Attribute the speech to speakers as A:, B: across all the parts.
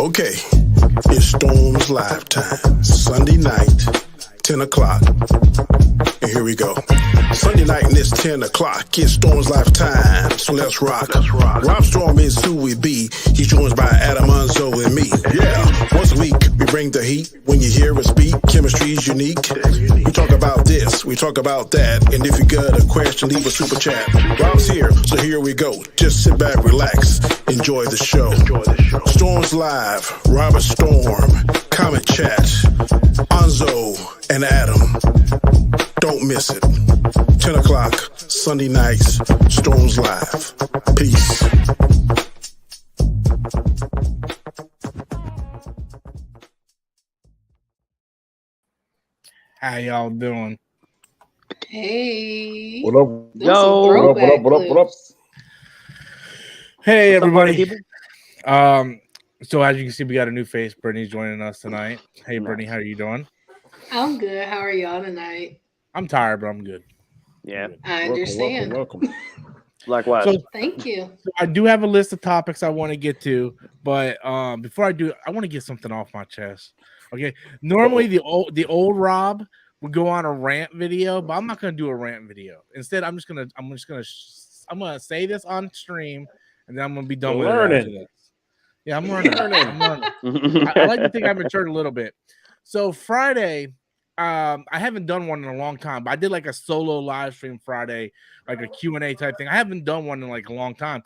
A: Okay, it's Storm's Live time. Sunday night, 10 o'clock. And here we go. Sunday night and it's 10 o'clock. It's Storm's Live time. So let's rock. Rob Storm is who we be. He's joined by Adam Unzo and me. Yeah, once a week we bring the heat. When you hear us speak, chemistry's unique. We talk about this, we talk about that. And if you got a question, leave a super chat. Rob's here, so here we go. Just sit back, relax, enjoy the show. Storm's Live, Robert Storm, comment chat, Unzo and Adam. Don't miss it. 10 o'clock, Sunday nights, Storm's Live. Peace.
B: How y'all doing?
C: Hey.
D: What up?
C: Yo.
D: What up?
B: Hey, everybody. So as you can see, we got a new face. Brittany's joining us tonight. Hey, Brittany, how are you doing?
C: I'm good. How are y'all tonight?
B: I'm tired, but I'm good.
E: Yeah.
C: I understand.
D: Welcome.
E: Likewise.
B: So,
C: Thank you.
B: so I do have a list of topics I want to get to, but before I do, I want to get something off my chest. Okay. Normally, the old Rob would go on a rant video, but I'm not gonna do a rant video. Instead, I'm gonna say this on stream, and then I'm gonna be done with it after this. Yeah, I'm learning. I like to think I've matured a little bit. So Friday, I haven't done one in a long time, but I did like a solo live stream Friday, like a Q&A type thing. I haven't done one in like a long time.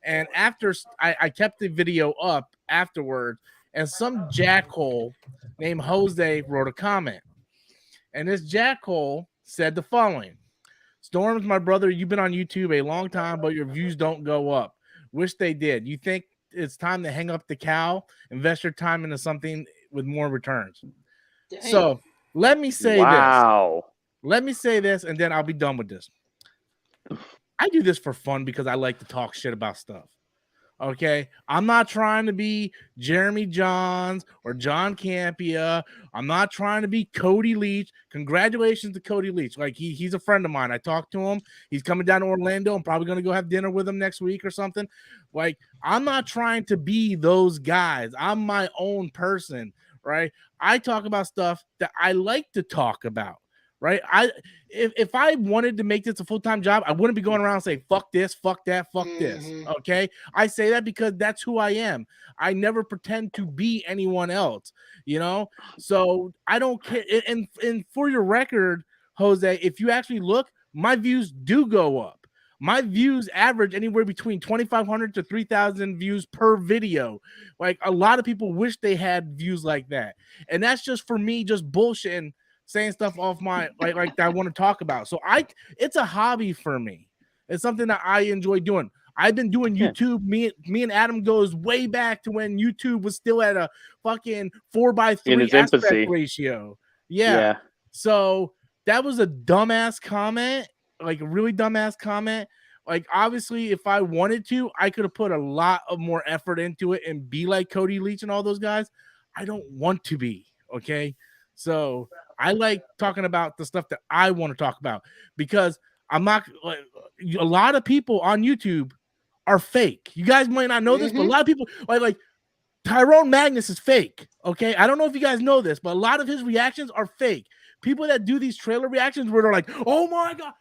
B: And after I kept the video up afterwards, and some jackhole named Jose wrote a comment. And this jackhole said the following: Storms, my brother, you've been on YouTube a long time, but your views don't go up. Wish they did. You think it's time to hang up the cow, invest your time into something with more returns.
C: Dang.
B: So let me say this. Let me say this, and then I'll be done with this. I do this for fun because I like to talk shit about stuff. Okay, I'm not trying to be Jeremy Johns or John Campia. I'm not trying to be Cody Leach. Congratulations to Cody Leach. Like he's a friend of mine. I talked to him. He's coming down to Orlando. I'm probably gonna go have dinner with him next week or something. Like I'm not trying to be those guys. I'm my own person, right? I talk about stuff that I like to talk about. Right. If I wanted to make this a full-time job, I wouldn't be going around saying fuck this, fuck that, fuck this. Okay. I say that because that's who I am. I never pretend to be anyone else, you know. So I don't care. And for your record, Jose, if you actually look, my views do go up. My views average anywhere between 2,500 to 3,000 views per video. Like a lot of people wish they had views like that. And that's just for me, just bullshitting, saying stuff off my like that I want to talk about. So it's a hobby for me. It's something that I enjoy doing. I've been doing YouTube. Me and Adam goes way back to when YouTube was still at a fucking 4:3 aspect ratio. Yeah. So that was a dumbass comment, like a really dumbass comment. Like obviously, if I wanted to, I could have put a lot of more effort into it and be like Cody Leach and all those guys. I don't want to be. Okay, so I like talking about the stuff that I want to talk about because I'm not like a lot of people on YouTube are fake. You guys might not know this, but a lot of people like Tyrone Magnus is fake. Okay. I don't know if you guys know this, but a lot of his reactions are fake. People that do these trailer reactions where they're like, oh my God,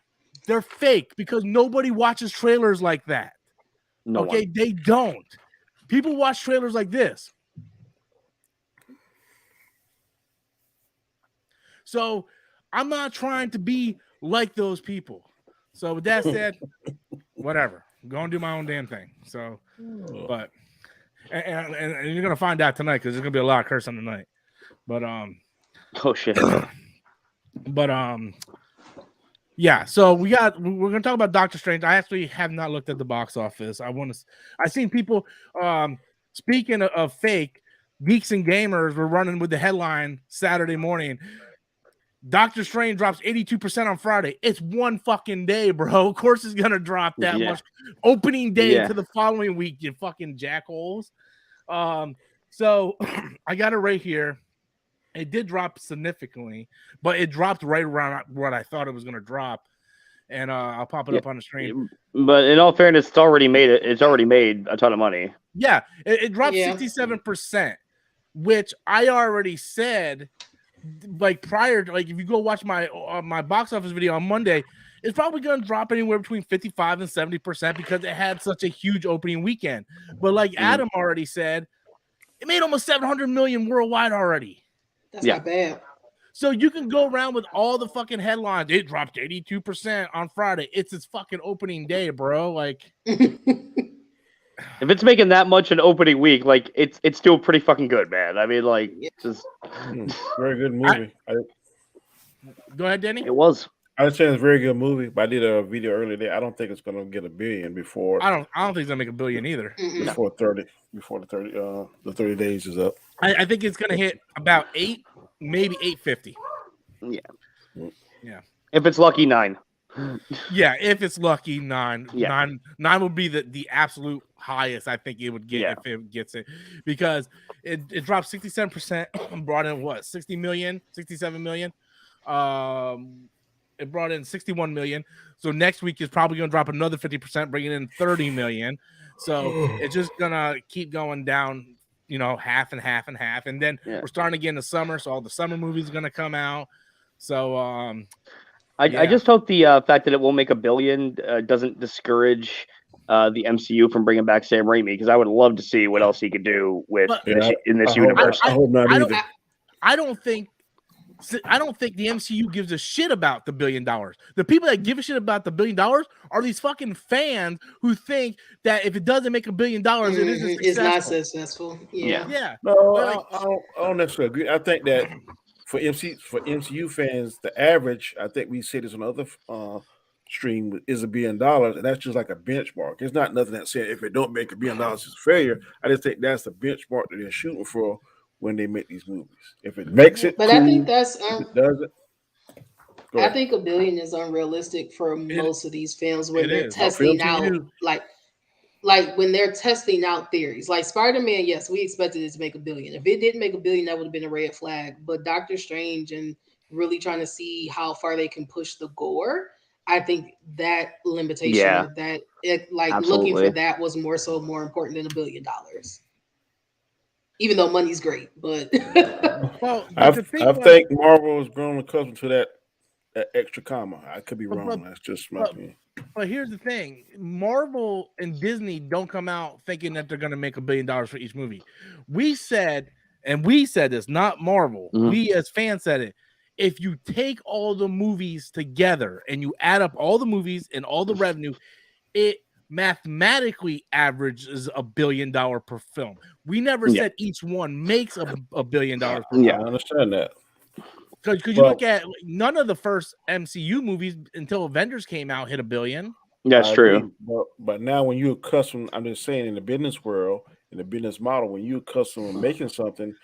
B: they're fake because nobody watches trailers like that. They don't. People watch trailers like this. So I'm not trying to be like those people. So with that said, whatever. I'm going to do my own damn thing. So, but and you're gonna find out tonight because there's gonna be a lot of cursing tonight. But
E: oh shit.
B: But yeah. So we're gonna talk about Doctor Strange. I actually have not looked at the box office. I've seen people speaking of fake geeks and gamers were running with the headline Saturday morning. Doctor Strange drops 82% on Friday. It's one fucking day, bro. Of course it's gonna drop that much. Opening day to the following week, you fucking jackholes. So I got it right here. It did drop significantly, but it dropped right around what I thought it was gonna drop. and I'll pop it up on the stream.
E: But in all fairness, it's already made a ton of money.
B: Yeah, it dropped 67%, which I already said, like prior to, like if you go watch my box office video on Monday, it's probably going to drop anywhere between 55 and 70% because it had such a huge opening weekend. But like Adam already said, it made almost 700 million worldwide already.
C: That's not bad.
B: So you can go around with all the fucking headlines. It dropped 82% on Friday. It's its fucking opening day, bro. Like,
E: if it's making that much an opening week, like it's still pretty fucking good, man. I mean, like, just
D: very good movie.
B: Go ahead, Denny.
E: It was.
D: I was saying it's a very good movie, but I did a video earlier today. I don't think it's gonna get $1 billion before.
B: I don't think it's gonna make $1 billion either.
D: Before the 30 days is up.
B: I think it's gonna hit about 8, maybe 850.
E: Yeah. If it's lucky, 9.
B: Yeah, if it's lucky, 9.
E: Yeah.
B: 9 would be the absolute highest I think it would get if it gets it, because it dropped 67%, brought in what 60 million, 67 million. It brought in 61 million. So next week is probably going to drop another 50%, bringing in 30 million. So it's just going to keep going down, half and half and half. And then we're starting again the summer. So all the summer movies are going to come out. So
E: I just hope the fact that it won't make $1 billion doesn't discourage the MCU from bringing back Sam Raimi, because I would love to see what else he could do with in this universe.
D: I hope not either.
B: I don't think the MCU gives a shit about the $1 billion. The people that give a shit about the $1 billion are these fucking fans who think that if it doesn't make $1 billion, it isn't successful.
C: It's not successful.
B: Yeah.
D: No, I don't necessarily agree. I think that for MCU fans, the average, I think we say this on other stream, is $1 billion, and that's just like a benchmark. It's not nothing that said if it don't make $1 billion, it's a failure. I just think that's the benchmark that they're shooting for when they make these movies. If it makes it,
C: but
D: cool.
C: I think that's
D: If it doesn't.
C: I think $1 billion is unrealistic for most of these films when they're testing out, like when they're testing out theories. Like Spider-Man, yes, we expected it to make $1 billion. If it didn't make $1 billion, that would have been a red flag. But Doctor Strange and really trying to see how far they can push the gore, I think that limitation, looking for that was more important than $1 billion. Even though money's great, but
D: I think Marvel has grown accustomed to that extra comma. I could be wrong. That's just my opinion.
B: But here's the thing: Marvel and Disney don't come out thinking that they're going to make $1 billion for each movie. We said this, not Marvel. We as fans said it. If you take all the movies together and you add up all the movies and all the revenue, it mathematically averages $1 billion per film. We never said each one makes $1 billion per film.
D: I understand that.
B: Because you look at none of the first MCU movies until Avengers came out hit $1 billion.
E: That's true.
D: But now when you're accustomed, I'm just saying in the business world, in the business model, when you're accustomed to making something,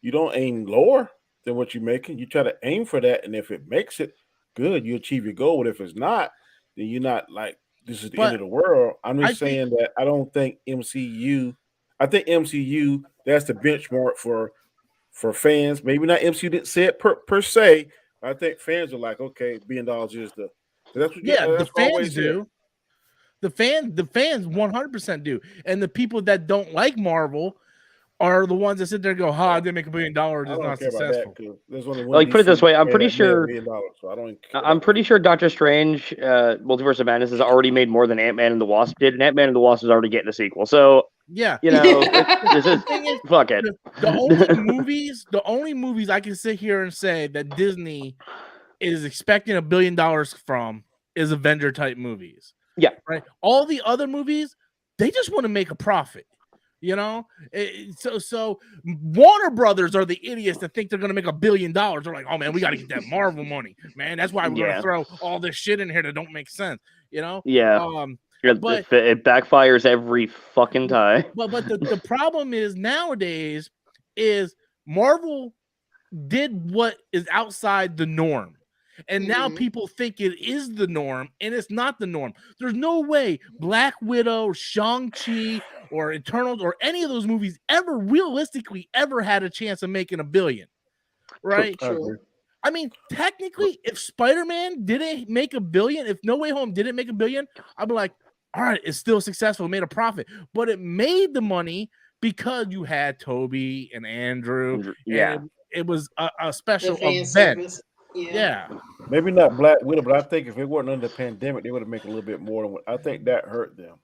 D: you don't aim lower than what you're making. You try to aim for that, and if it makes it good, you achieve your goal. But if it's not, then you're not like, this is the end of the world. I'm just saying that I don't think MCU. I think MCU, that's the benchmark for fans. Maybe not MCU didn't say it per se. But I think fans are like, okay, $1 billion is the. That's what
B: the fans do. The fans 100% do, and the people that don't like Marvel are the ones that sit there and go, "Ha, I didn't make $1 billion. It's not successful."
E: Like, put it this way, I'm pretty sure. I'm pretty sure Doctor Strange, Multiverse of Madness, has already made more than Ant-Man and the Wasp did, and Ant-Man and the Wasp is already getting a sequel. So
B: yeah,
E: this is fuck it.
B: The only movies I can sit here and say that Disney is expecting $1 billion from is Avenger type movies.
E: Yeah,
B: right. All the other movies, they just want to make a profit. So Warner Brothers are the idiots that think they're going to make $1 billion. They're like, oh man, we got to get that Marvel money, man. That's why we're going to throw all this shit in here that don't make sense.
E: Yeah.
B: But
E: it backfires every fucking time.
B: But the problem is nowadays is Marvel did what is outside the norm. And now people think it is the norm, and it's not the norm. There's no way Black Widow, Shang-Chi, or Eternals, or any of those movies ever realistically ever had a chance of making $1 billion, right?
D: True.
B: I mean, technically, if Spider-Man didn't make $1 billion, if No Way Home didn't make $1 billion, I'd be like, all right, it's still successful, it made a profit. But it made the money because you had Toby and Andrew.
E: Yeah.
B: And it was a special event.
C: Service. Yeah.
D: Maybe not Black Widow, but I think if it wasn't under the pandemic, they would have made a little bit more than what I think that hurt them.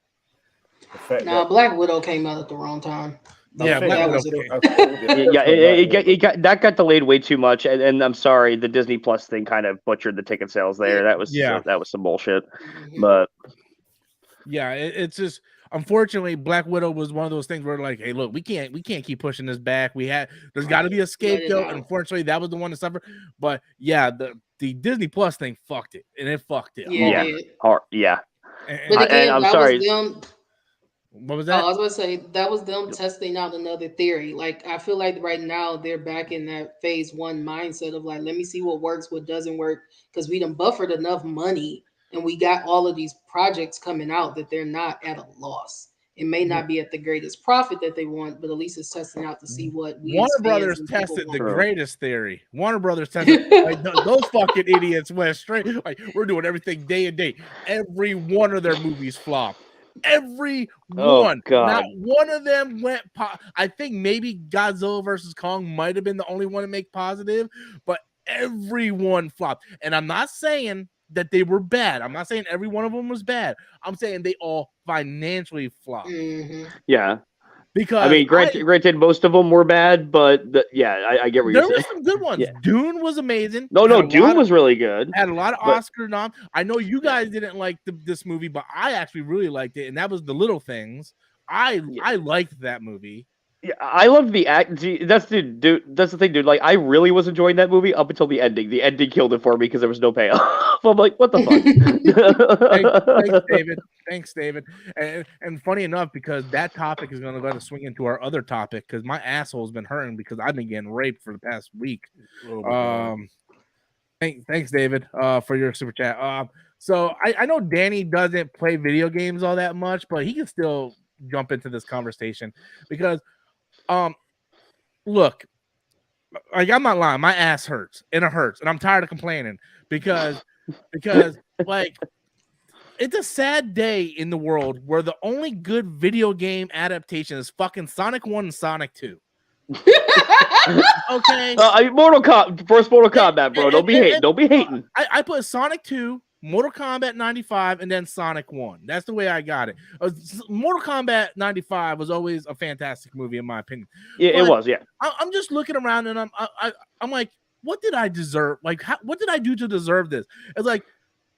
C: Black Widow came out at the wrong time.
B: Yeah,
E: it got delayed way too much, and I'm sorry, the Disney Plus thing kind of butchered the ticket sales there. That was some bullshit. But
B: yeah, it's just unfortunately Black Widow was one of those things where like, hey, look, we can't keep pushing this back. There's got to be a scapegoat. Unfortunately, that was the one to suffer. But yeah, the Disney Plus thing fucked it, and it fucked it.
E: Yeah.
C: But again,
E: I'm sorry.
B: What was that?
C: I was going to say that was them testing out another theory. Like, I feel like right now they're back in that phase 1 mindset of like, let me see what works, what doesn't work, because we done buffered enough money and we got all of these projects coming out that they're not at a loss. It may not be at the greatest profit that they want, but at least it's testing out to see what we
B: Warner Brothers tested the greatest theory. Warner Brothers tested like, those fucking idiots went straight. Like, we're doing everything day and day. Every one of their movies flopped. Every one. Not one of them went I think maybe Godzilla versus Kong might have been the only one to make positive, but everyone flopped. And I'm not saying that they were bad. I'm not saying every one of them was bad. I'm saying they all financially flopped.
E: Yeah.
B: Because
E: I mean, granted, most of them were bad, but I get what you're saying.
B: There were some good ones. Yeah. Dune was amazing.
E: No, Dune was really good.
B: Had a lot of Oscar noms. I know you guys didn't like this movie, but I actually really liked it, and that was The Little Things. I liked that movie.
E: Yeah, I loved the act. That's the thing, dude. Like, I really was enjoying that movie up until the ending. The ending killed it for me because there was no payoff. I'm like, what the fuck?
B: Thanks, David. And funny enough, because that topic is going to let us swing into our other topic, because my asshole's been hurting because I've been getting raped for the past week. Thanks, David, for your super chat. So I know Danny doesn't play video games all that much, but he can still jump into this conversation because. Look, like, I'm not lying. My ass hurts, and it hurts, and I'm tired of complaining because like, it's a sad day in the world where the only good video game adaptation is fucking Sonic 1 and Sonic 2. Okay.
E: Mortal Kombat, bro. Don't be hating.
B: I put Sonic 2, Mortal Kombat 95, and then Sonic 1. That's the way I got it. Mortal Kombat 95 was always a fantastic movie, in my opinion.
E: Yeah, it was. Yeah.
B: I'm just looking around, and I'm like, what did I deserve? Like, what did I do to deserve this? It's like,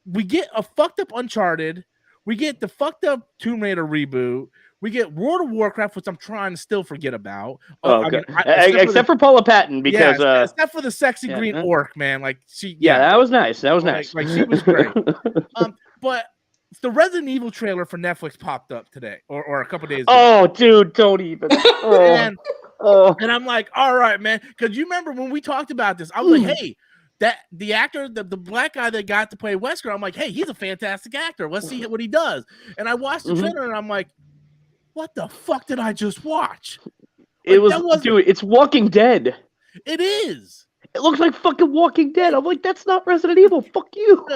B: we get a fucked up Uncharted, we get the fucked up Tomb Raider reboot. We get World of Warcraft, which I'm trying to still forget about.
E: Except for Paula Patton, because
B: except for the sexy green orc, man. Like, she,
E: that was nice. That was nice.
B: Like, she was great. But the Resident Evil trailer for Netflix popped up today, or a couple days ago.
E: Oh, dude, don't even.
B: And I'm like, all right, man, because you remember when we talked about this, I was like, hey. That the actor, the black guy that got to play Wesker, I'm like, hey, he's a fantastic actor. Let's see what he does. And I watched the trailer, and I'm like, what the fuck did I just watch? Like,
E: dude, it's Walking Dead.
B: It is.
E: It looks like fucking Walking Dead. I'm like, that's not Resident Evil. Fuck you.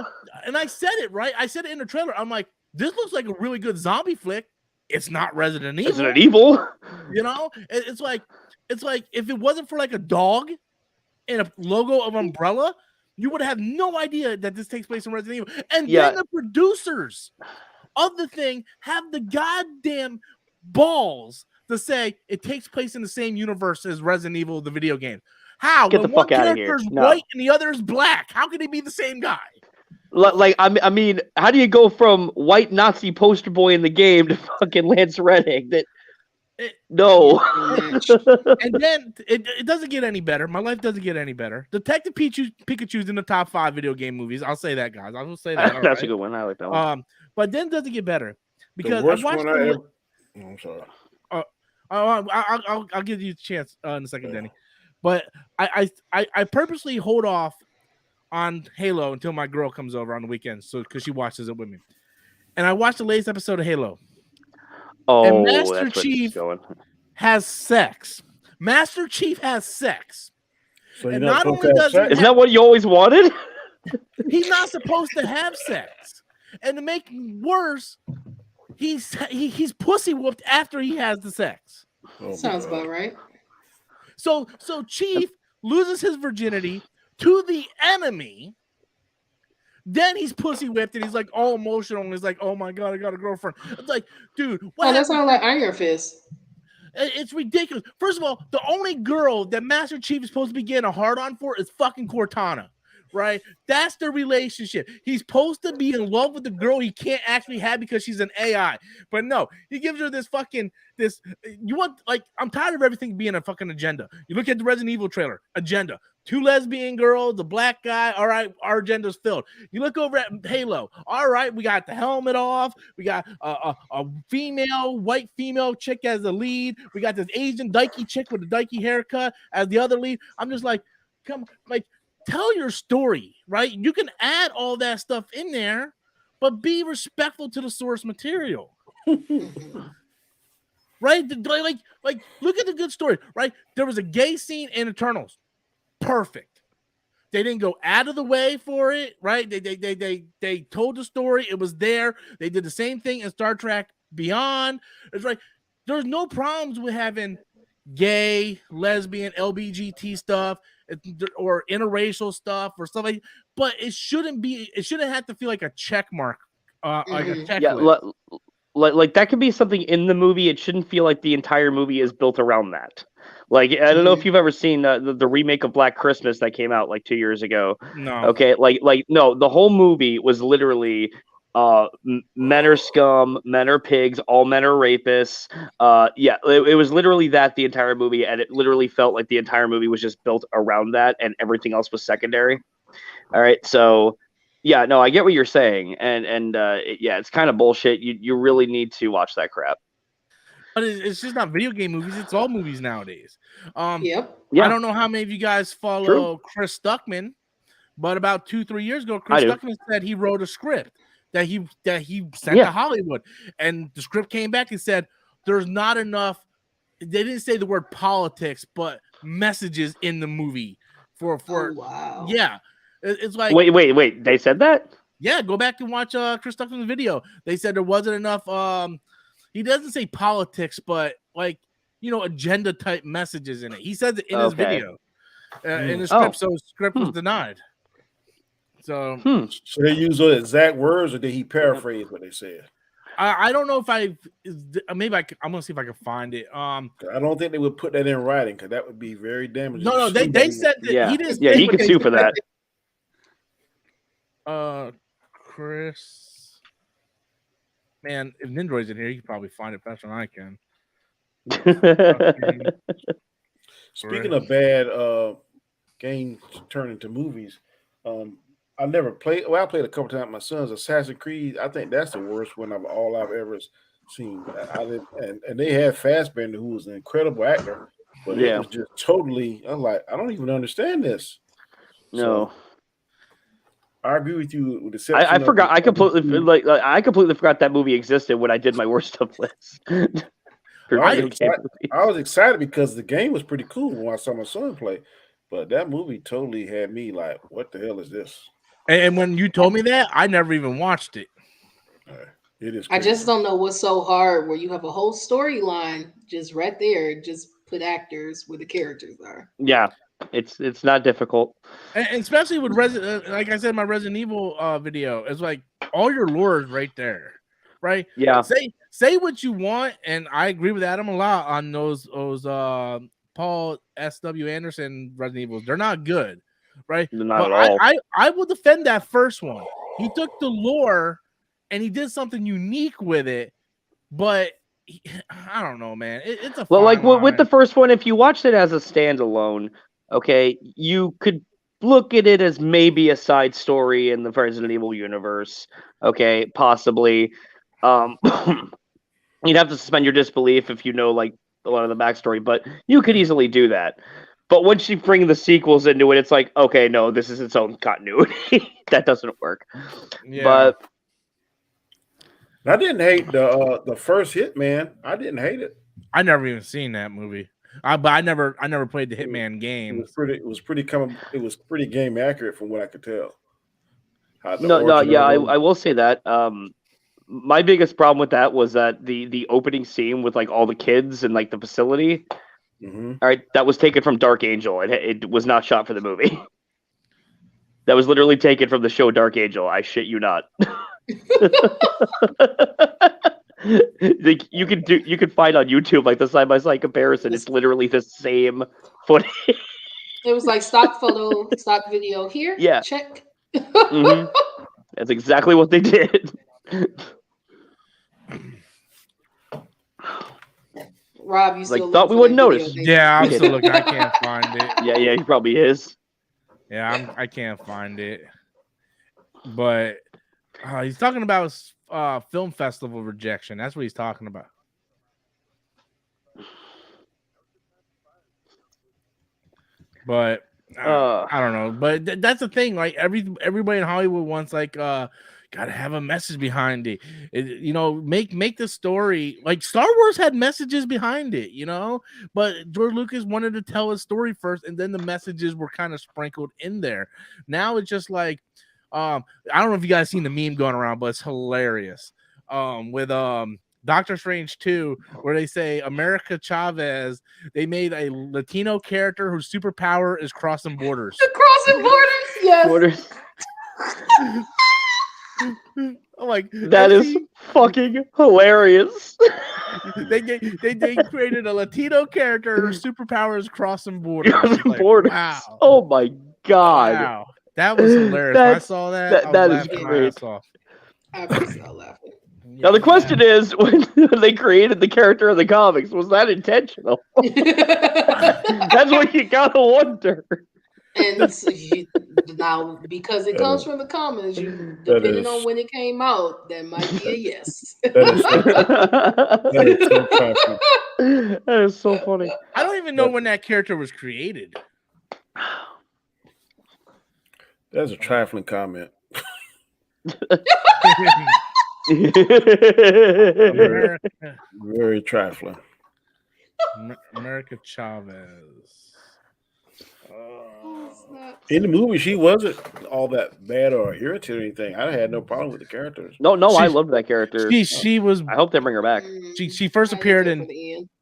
B: And I said it, right? I said it in the trailer. I'm like, this looks like a really good zombie flick. It's not Resident Evil.
E: Resident Evil.
B: You know? It's like if it wasn't for like a dog and a logo of Umbrella, you would have no idea that this takes place in Resident Evil. And then the producers of the thing have the goddamn balls to say it takes place in the same universe as Resident Evil, the video game. How?
E: Get the fuck out of here.
B: One character is white and the other is black. How can they be the same guy?
E: Like, I mean, how do you go from white Nazi poster boy in the game to fucking Lance Reddick? No.
B: And then it doesn't get any better. My life doesn't get any better. Detective Pikachu's in the top 5 video game movies. I'll say that, guys. I will say that.
E: That's a good one. I like that one.
B: But then it doesn't get better because
D: the worst one I'm sorry.
B: I'll give you a chance in a second, Denny. But I purposely hold off on Halo until my girl comes over on the weekends, so because she watches it with me. And I watched the latest episode of Halo.
E: Oh,
B: and Master Chief has sex. Master Chief has sex.
D: So
B: and not only does
E: isn't that what you always wanted?
B: He's not supposed to have sex, and to make it worse, he's pussy whooped after he has the sex.
C: Sounds about right.
B: So Chief loses his virginity to the enemy. Then he's pussy whipped and he's like all emotional and he's like, "Oh my god, I got a girlfriend." It's like, dude, what?
C: That sounds like Iron Fist.
B: It's ridiculous. First of all, the only girl that Master Chief is supposed to be getting a hard on for is fucking Cortana, right? That's the relationship. He's supposed to be in love with the girl he can't actually have because she's an AI. But no, he gives her this fucking this. You want like I'm tired of everything being a fucking agenda. You look at the Resident Evil trailer, agenda. 2 lesbian girls, the black guy. All right, our agenda's filled. You look over at Halo. All right, we got the helmet off. We got a white female chick as the lead. We got this Asian dykey chick with a dykey haircut as the other lead. I'm just like, come, like, tell your story, right? You can add all that stuff in there, but be respectful to the source material. Right? Like, look at the good story, right? There was a gay scene in Eternals. Perfect. They didn't go out of the way for it, right? They told the story. It was there. They did the same thing in Star Trek Beyond. It's like there's no problems with having gay, lesbian, LGBT stuff or interracial stuff or stuff like. But it shouldn't be. It shouldn't have to feel like a check mark, like a checklist.
E: Yeah, like that could be something in the movie. It shouldn't feel like the entire movie is built around that. Like, I don't know if you've ever seen the remake of Black Christmas that came out like 2 years ago.
B: No.
E: Okay, like no, the whole movie was literally men are scum, men are pigs, all men are rapists. Yeah, it was literally that the entire movie, and it literally felt like the entire movie was just built around that, and everything else was secondary. All right, so yeah, no, I get what you're saying, and yeah, it's kind of bullshit. You really need to watch that crap.
B: But it's just not video game movies. It's all movies nowadays.
C: Yep.
B: I don't know how many of you guys follow Chris Stuckman, but about 2-3 years ago, Chris Stuckman said he wrote a script that he sent to Hollywood, and the script came back and said there's not enough. They didn't say the word politics, but messages in the movie for
C: wow.
B: Yeah, it's like
E: wait. They said that?
B: Yeah, go back and watch Chris Stuckman's video. They said there wasn't enough. He doesn't say politics, but like, you know, agenda type messages in it. He says it in his video, in the script. So the script was denied. So,
D: so they use those exact words, or did he paraphrase what they said?
B: I don't know if maybe I'm gonna see if I can find it. I
D: don't think they would put that in writing because that would be very damaging.
B: No, they said that he didn't.
E: Yeah, he could sue for that.
B: Chris. Man, if Nindroid's in here, you can probably find it faster than I can.
D: Speaking of bad games turned into movies, I never played. Well, I played a couple times with my sons. Assassin's Creed. I think that's the worst one of all I've ever seen. And they had Fassbender, who was an incredible actor, but it was just totally. I'm like, I don't even understand this.
E: No.
D: So, I agree with you. With the
E: I forgot. I completely forgot that movie existed when I did my worst stuff list.
D: I was excited because the game was pretty cool when I saw my son play, but that movie totally had me like, "What the hell is this?"
B: And when you told me that, I never even watched it.
D: It is.
C: Crazy. I just don't know what's so hard where you have a whole storyline just right there. Just put actors where the characters are.
E: Yeah. It's not difficult,
B: and especially with like I said in my Resident Evil video, it's like all your lore is right there, right?
E: Yeah.
B: Say what you want, and I agree with Adam a lot on those Paul S.W. Anderson Resident Evils. They're not good, right?
E: They're not at all.
B: I will defend that first one. He took the lore and he did something unique with it, but I don't know, man. It's a
E: like with the first one, if you watched it as a standalone. Okay, you could look at it as maybe a side story in the Resident Evil universe. Okay, possibly. You'd have to suspend your disbelief if you know like a lot of the backstory, but you could easily do that. But once you bring the sequels into it, it's like, okay, no, this is its own continuity. That doesn't work. Yeah. But
D: I didn't hate the first Hitman. I didn't hate it.
B: I never even seen that movie. But I never played the Hitman game.
D: It was pretty game accurate from what I could tell.
E: I will say that. My biggest problem with that was that the opening scene with like all the kids and like the facility.
D: Mm-hmm.
E: All right, that was taken from Dark Angel. It was not shot for the movie. That was literally taken from the show Dark Angel. I shit you not. Like you can find on YouTube like the side by side comparison. It's literally the same footage.
C: It was like stock photo, stock video here.
E: Yeah,
C: check.
E: Mm-hmm. That's exactly what they did.
C: Rob, you still
E: thought we wouldn't notice?
B: Yeah, I'm still looking. I can't find it.
E: Yeah, he probably is.
B: Yeah, I can't find it. But he's talking about film festival rejection. That's what he's talking about. But I don't know. But that's the thing. Like everybody in Hollywood wants like gotta have a message behind it. Make the story like Star Wars had messages behind it, but George Lucas wanted to tell his story first, and then the messages were kind of sprinkled in there. Now it's just like I don't know if you guys seen the meme going around, but it's hilarious. With Doctor Strange 2, where they say America Chavez, they made a Latino character whose superpower is crossing borders.
C: Crossing borders, yes.
E: Borders.
B: I'm like,
E: that is fucking hilarious.
B: They created a Latino character whose superpower is crossing borders.
E: Borders.
B: Wow.
E: Oh my god.
B: Wow. That was hilarious. When I saw that.
E: That is great.
C: I was not laughing.
E: Now the question is, when they created the character in the comics, was that intentional? That's what you gotta wonder.
C: And so now, because it comes from the comics, depending on when it came out, that might be a yes.
E: That is so funny.
B: I don't even know when that character was created.
D: That's a trifling comment. Very trifling.
B: America Chavez.
D: In the movie, she wasn't all that bad or irritating or anything. I had no problem with the characters.
E: No, I loved that character.
B: She was.
E: I hope they bring her back.
B: She first appeared in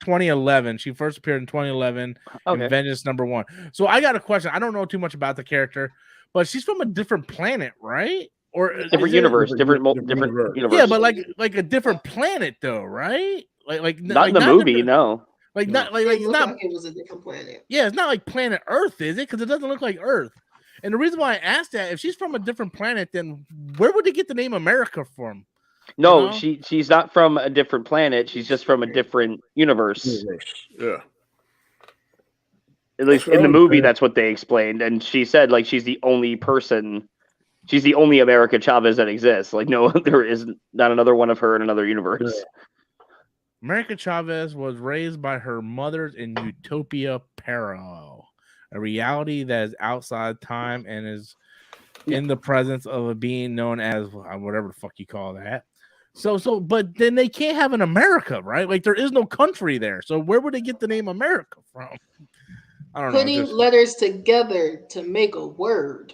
B: 2011. She first appeared in 2011 in Vengeance #1. So I got a question. I don't know too much about the character, but she's from a different planet, right? Or
E: different universe, different universe.
B: Yeah, but like a different planet though, right? Like
E: not in the movie, no.
C: It was a different planet.
B: Yeah, it's not like planet Earth, is it? Because it doesn't look like Earth. And the reason why I asked that, if she's from a different planet, then where would they get the name America from?
E: No, she's not from a different planet. She's just from a different universe.
D: Yeah.
E: At least in the movie, that's what they explained. And she said, like, she's the only person. She's the only America Chavez that exists. Like, no, there is not another one of her in another universe.
D: Yeah.
B: America Chavez was raised by her mothers in Utopia Parallel, a reality that is outside time and is in the presence of a being known as whatever the fuck you call that. But then they can't have an America, right? Like there is no country there. So where would they get the name America from? I don't know.
C: Putting letters together to make a word.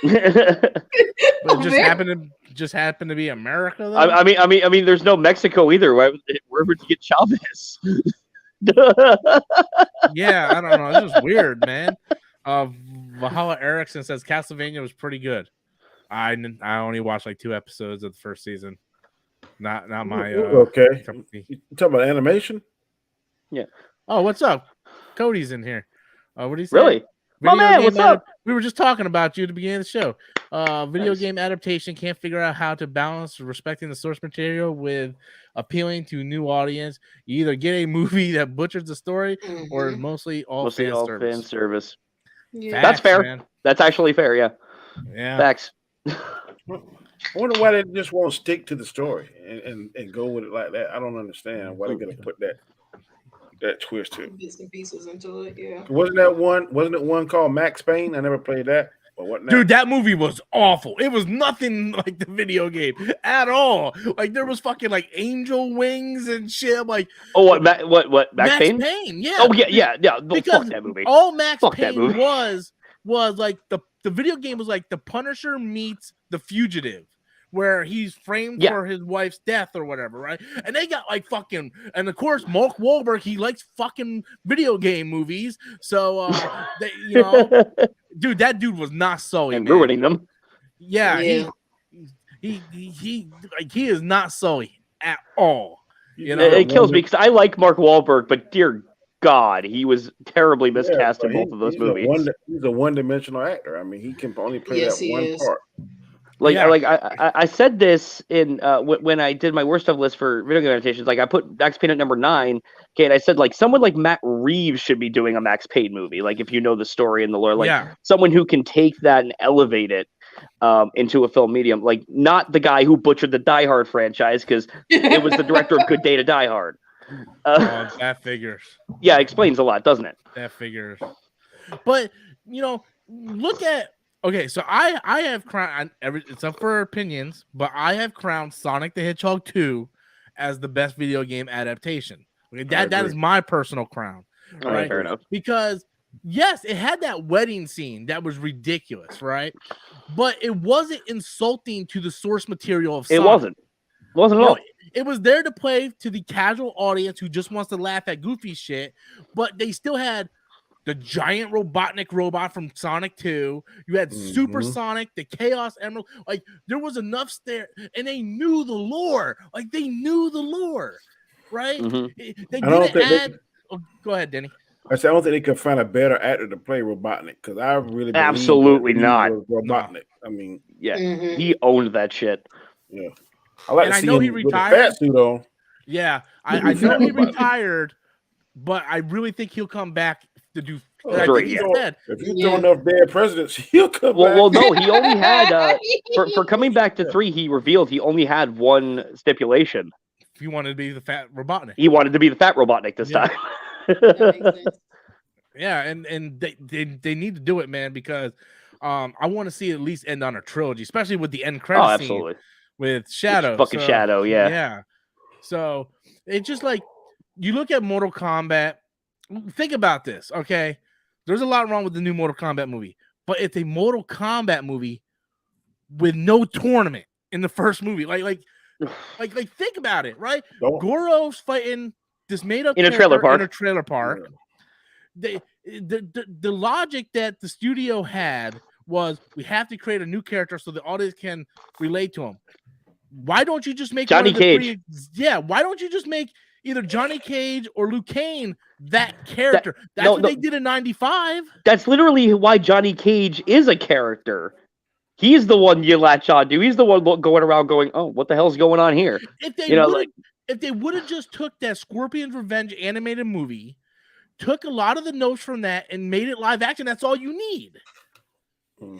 B: But just happened to be America though?
E: I mean there's no Mexico either. Where would you get Chavez?
B: Yeah, I don't know. It's just weird, man. Valhalla Erickson says Castlevania was pretty good. I only watched like 2 episodes of the first season. Not my
D: okay. You talking about animation?
E: Yeah.
B: Oh, what's up? Cody's in here. What do you say?
E: Really? Oh man, what's up?
B: We were just talking about you at the beginning of the show. Video game adaptation can't figure out how to balance respecting the source material with appealing to a new audience. You either get a movie that butchers the story or mostly all fan
E: service.
C: Yeah.
E: That's fair.
B: Man.
E: That's actually fair, yeah.
B: Yeah.
E: Facts.
D: I wonder why they just won't stick to the story and go with it like that. I don't understand why they're gonna put that twist to it.
C: Bits and pieces into it, yeah.
D: Wasn't it one called Max Payne? I never played that. Well, what now?
B: Dude, that movie was awful. It was nothing like the video game at all. Like there was fucking like angel wings and shit. I'm like,
E: oh, what Max Payne?
B: Yeah.
E: Oh yeah.
B: Because
E: fuck that movie.
B: all Max
E: Fuck
B: Payne was like the video game was like The Punisher meets The Fugitive, where he's framed for his wife's death or whatever, right? And they got like fucking, and of course Mark Wahlberg, he likes fucking video game movies, so they, you know, dude, that dude was not Sully
E: and ruining them.
B: Yeah. He is not Sully at all. You know,
E: it kills me because I like Mark Wahlberg, but dear God, he was terribly miscast in both of those movies.
D: He's a one-dimensional actor. I mean, he can only play that one part.
E: I said this in when I did my worst of list for video game adaptations. Like I put Max Payne at number 9. Okay, and I said like someone like Matt Reeves should be doing a Max Payne movie. Like if you know the story and the lore, like someone who can take that and elevate it into a film medium. Like not the guy who butchered the Die Hard franchise because it was the director of Good Day to Die Hard.
B: That figures.
E: Yeah, it explains a lot, doesn't it?
B: That figures. But you know, look at. Okay, so I have crowned it's up for opinions, but I have crowned Sonic the Hedgehog 2 as the best video game adaptation. Okay, that is my personal crown. Right?
E: Fair enough.
B: Because yes, it had that wedding scene that was ridiculous, right? But it wasn't insulting to the source material of Sonic.
E: It wasn't at all.
B: It was there to play to the casual audience who just wants to laugh at goofy shit, but they still had the giant Robotnik robot from Sonic 2. You had Super Sonic, the Chaos Emerald. Like, there was enough there, and they knew the lore. Like, they knew the lore, right? They didn't add... go ahead, Denny.
D: I said, I don't think they could find a better actor to play Robotnik, because I really believe
E: absolutely not
D: Robotnik. I mean...
E: Yeah, he owned that shit.
D: Yeah. I like to see him
B: he
D: with
B: retired.
D: a fat suit on.
B: Yeah, I know he retired, but I really think he'll come back to do.
D: If you throw enough dead presidents, he'll come back.
E: Well, no, he only had for coming back to 3. He revealed he only had one stipulation.
B: He wanted to be the fat Robotnik.
E: He wanted to be the fat Robotnik this time.
B: Yeah, and they need to do it, man, because I want to see it at least end on a trilogy, especially with the end credits scene with Shadow.
E: Fucking Shadow, yeah.
B: Yeah. So it's just like you look at Mortal Kombat. Think about this, okay? There's a lot wrong with the new Mortal Kombat movie, but it's a Mortal Kombat movie with no tournament in the first movie. Like think about it, right? Goro's fighting this made-up
E: in a trailer
B: park. The logic that the studio had was we have to create a new character so the audience can relate to him. Why don't you just make
E: Johnny Cage?
B: Why don't you just make either Johnny Cage or Liu Kang that character? That's what they did in 95. That's
E: literally why Johnny Cage is a character. He's the one you latch on to. He's the one going around going, "Oh, what the hell's going on here?"
B: If they would have just took that Scorpion's Revenge animated movie, took a lot of the notes from that and made it live action, that's all you need.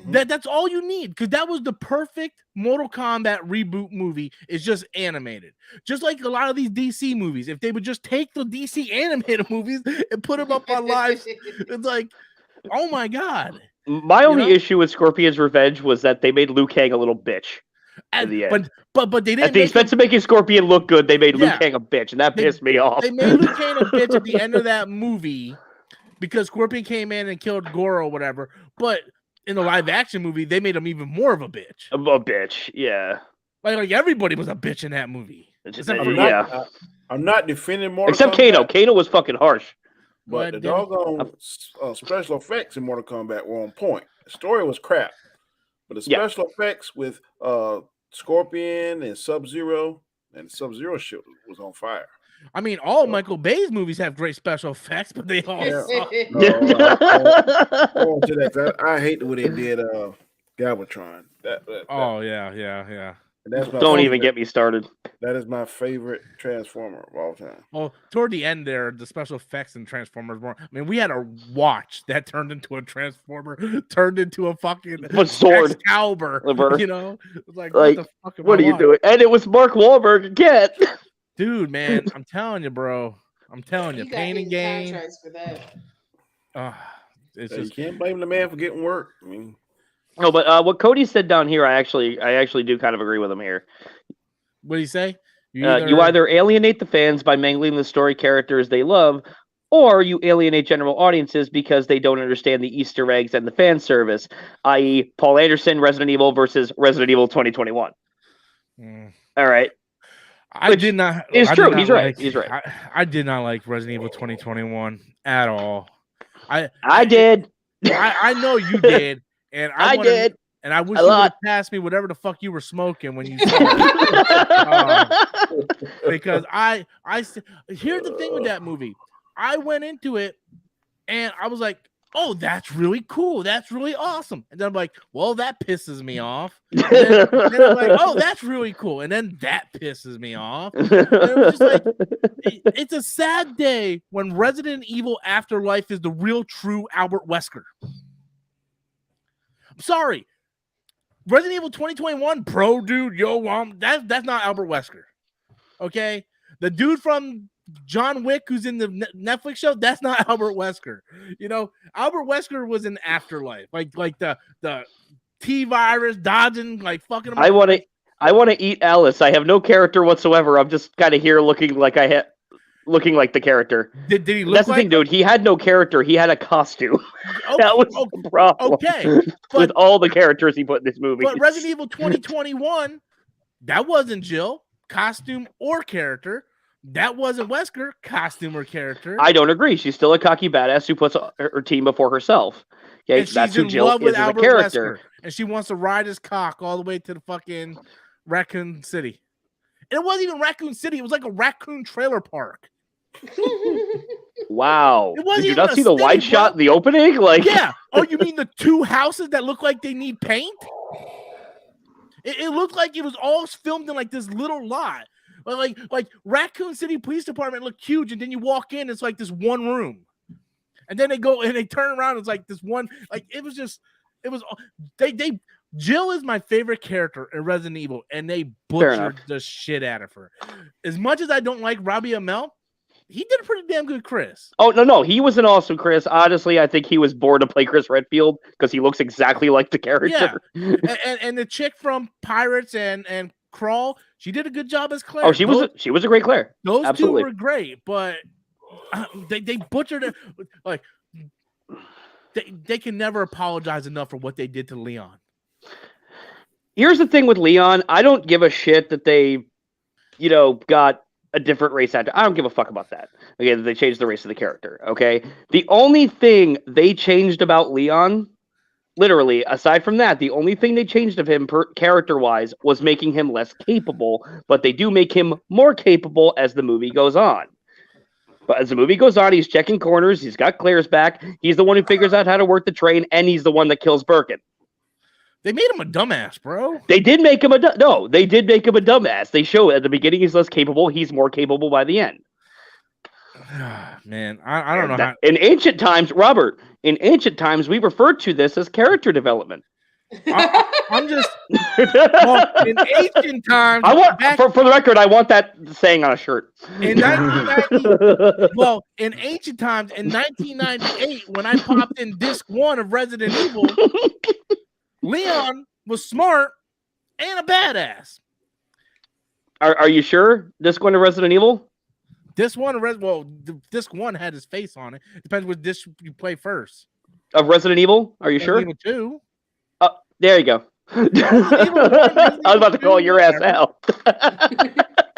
B: That's all you need, because that was the perfect Mortal Kombat reboot movie. It's just animated, just like a lot of these DC movies. If they would just take the DC animated movies and put them up on live, it's like, oh my god.
E: My only issue with Scorpion's Revenge was that they made Liu Kang a little bitch. But they didn't. At the expense of making Scorpion look good, they made Liu Kang a bitch, and that pissed me off.
B: They made Liu Kang a bitch at the end of that movie because Scorpion came in and killed Goro or whatever. But in the live action movie, they made him even more of a bitch.
E: A bitch, yeah.
B: Like everybody was a bitch in that movie.
D: I'm not defending Mortal
E: Except
D: Kombat.
E: Kano. Kano was fucking harsh.
D: But the doggone special effects in Mortal Kombat were on point. The story was crap. But the special effects with Scorpion and Sub-Zero, and Sub-Zero shit was on fire.
B: I mean, all Michael Bay's movies have great special effects, but they all suck.
D: I hate the way they did Galvatron.
B: Yeah.
E: Don't even get me started.
D: That is my favorite Transformer of all time.
B: Well, toward the end there, the special effects in Transformers were... I mean, we had a watch that turned into a Transformer, turned into a fucking
E: sword.
B: Excalibur, you know? Like
E: what the fuck what are you doing? And it was Mark Wahlberg again.
B: Dude, man, I'm telling you, bro. I'm telling you, Pain and Gain.
C: Contracts for that.
B: It's
D: you can't blame the man for getting work. I mean,
E: No, but what Cody said down here, I actually do kind of agree with him here.
B: What did he say?
E: You either alienate the fans by mangling the story characters they love, or you alienate general audiences because they don't understand the Easter eggs and the fan service, i.e., Paul Anderson, Resident Evil versus Resident Evil 2021. All right.
B: I did not.
E: It's true. He's right.
B: Like,
E: He's right.
B: I did not like Resident Evil 2021 at all.
E: I did.
B: I know you did, and I
E: did.
B: And I wish you would have passed me whatever the fuck you were smoking when you saw it. Because here's the thing with that movie. I went into it and I was like, oh, that's really cool. That's really awesome. And then I'm like, well, that pisses me off. And then I'm like, oh, that's really cool. And then that pisses me off. And it was just like, it's a sad day when Resident Evil Afterlife is the real true Albert Wesker. I'm sorry. Resident Evil 2021, bro, dude, that's not Albert Wesker. Okay? The dude from John Wick who's in the Netflix show, that's not Albert Wesker. You know, Albert Wesker was in Afterlife. Like the T-virus dodging, like fucking him.
E: I want to eat Alice. I have no character whatsoever. I'm just kind of here looking like the character.
B: Did he look
E: That's the thing, dude. He had no character. He had a costume. That was the problem. Okay. With all the characters he put in this movie.
B: But Resident Evil 2021, that wasn't Jill, costume or character. That wasn't Wesker, costume or character.
E: I don't agree. She's still a cocky badass who puts her team before herself. Okay,
B: and that's who Jill is as a character. Wesker, and she wants to ride his cock all the way to the fucking Raccoon City. And it wasn't even Raccoon City. It was like a raccoon trailer park.
E: Wow. Did you not see the wide shot in the opening? Like,
B: yeah. Oh, you mean the two houses that look like they need paint? It looked like it was all filmed in like this little lot. Like Raccoon City Police Department looked huge, and then you walk in, it's like this one room. And then they go and they turn around, it's like this one, like Jill is my favorite character in Resident Evil, and they butchered the shit out of her. As much as I don't like Robbie Amell, he did a pretty damn good Chris.
E: Oh, no. He was an awesome Chris. Honestly, I think he was born to play Chris Redfield because he looks exactly like the character.
B: Yeah. and the chick from Pirates and Crawl, she did a good job as Claire.
E: Oh, she was a great Claire.
B: Those
E: Absolutely.
B: two were great, but they butchered it. Like they can never apologize enough for what they did to Leon.
E: Here's the thing with Leon. I don't give a shit that they, got a different race actor. I don't give a fuck about that. Okay, they changed the race of the character. Okay, the only thing they changed about Leon, literally, aside from that, the only thing they changed of him character-wise was making him less capable. But they do make him more capable as the movie goes on. But as the movie goes on, he's checking corners. He's got Claire's back. He's the one who figures out how to work the train, and he's the one that kills Birkin.
B: They made him a dumbass, bro.
E: They did make him a dumbass. They show at the beginning he's less capable. He's more capable by the end.
B: Man, I don't know how.
E: In ancient times, Robert, we referred to this as character development.
B: I'm just in ancient times.
E: For the record, I want that saying on a shirt.
B: In 1990, in ancient times, in 1998, when I popped in disc 1 of Resident Evil, Leon was smart and a badass.
E: Are you sure disc 1 of Resident Evil?
B: Disc 1 of disc 1 had his face on it. Depends what disc you play first.
E: Of Resident Evil? Are you sure?
B: Evil 2.
E: There you go. I was about to call your ass out.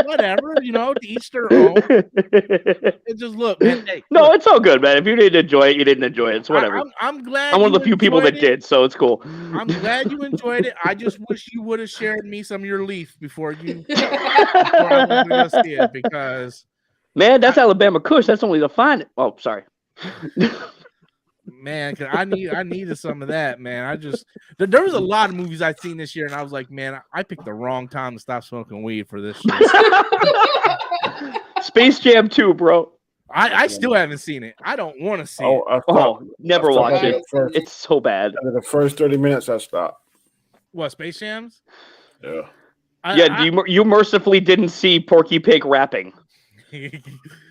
B: Whatever, to each their own. It just look, man. Hey,
E: no, it's all good, man. If you didn't enjoy it, you didn't enjoy it. It's whatever.
B: I'm glad.
E: I'm one of the few people that did, so it's cool.
B: I'm glad you enjoyed it. I just wish you would have shared me some of your leaf before I went to go see it, because
E: man, that's Alabama Kush. That's only the fine. Oh, sorry.
B: Man, because I needed some of that, man. There was a lot of movies I've seen this year, and I was like, man, I picked the wrong time to stop smoking weed for this shit.
E: Space Jam 2, bro.
B: I still haven't seen it. I don't want to see
E: it. Never watch it. It's so bad.
D: The first 30 minutes, I stopped.
B: What, Space Jams?
D: Yeah.
E: You mercifully didn't see Porky Pig rapping.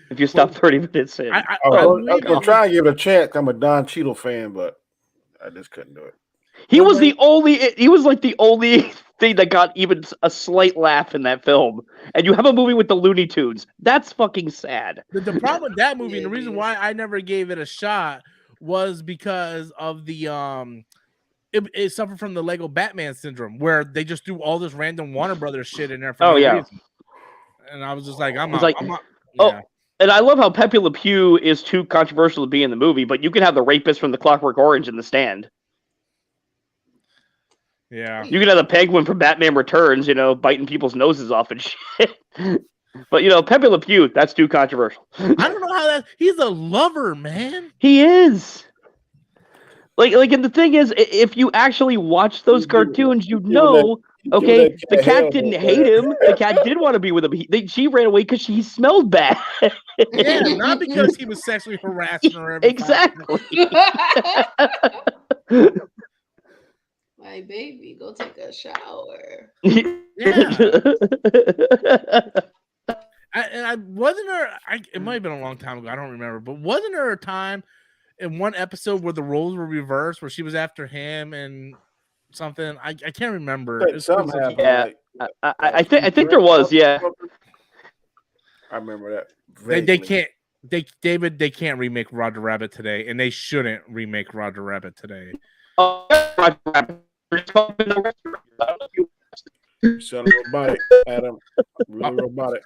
E: If you stop 30 minutes in.
D: I'm trying to give it a chance. I'm a Don Cheadle fan, but I just couldn't do it.
E: He was the only thing that got even a slight laugh in that film. And you have a movie with the Looney Tunes. That's fucking sad.
B: The problem with that movie, and the reason why I never gave it a shot was because of the it suffered from the Lego Batman syndrome, where they just threw all this random Warner Brothers shit in there for no reason. And I was just like, I'm out.
E: And I love how Pepe Le Pew is too controversial to be in the movie, but you can have the rapist from the Clockwork Orange in The Stand.
B: Yeah.
E: You can have the penguin from Batman Returns, biting people's noses off and shit. But, Pepe Le Pew, that's too controversial.
B: I don't know how he's a lover, man.
E: He is. And the thing is, if you actually watch those cartoons, okay, the cat didn't hate him. The cat did want to be with him. She ran away because she smelled bad.
B: Yeah, not because he was sexually harassing her.
E: Exactly.
C: My baby, go take a shower.
B: Yeah. I wasn't there. It might have been a long time ago. I don't remember, but wasn't there a time in one episode where the roles were reversed, where she was after him and something? I can't remember.
E: I think there was. Yeah,
D: I remember that.
B: They can't. They can't remake Roger Rabbit today, and they shouldn't remake Roger Rabbit today.
D: You sound robotic, Adam. Really robotic.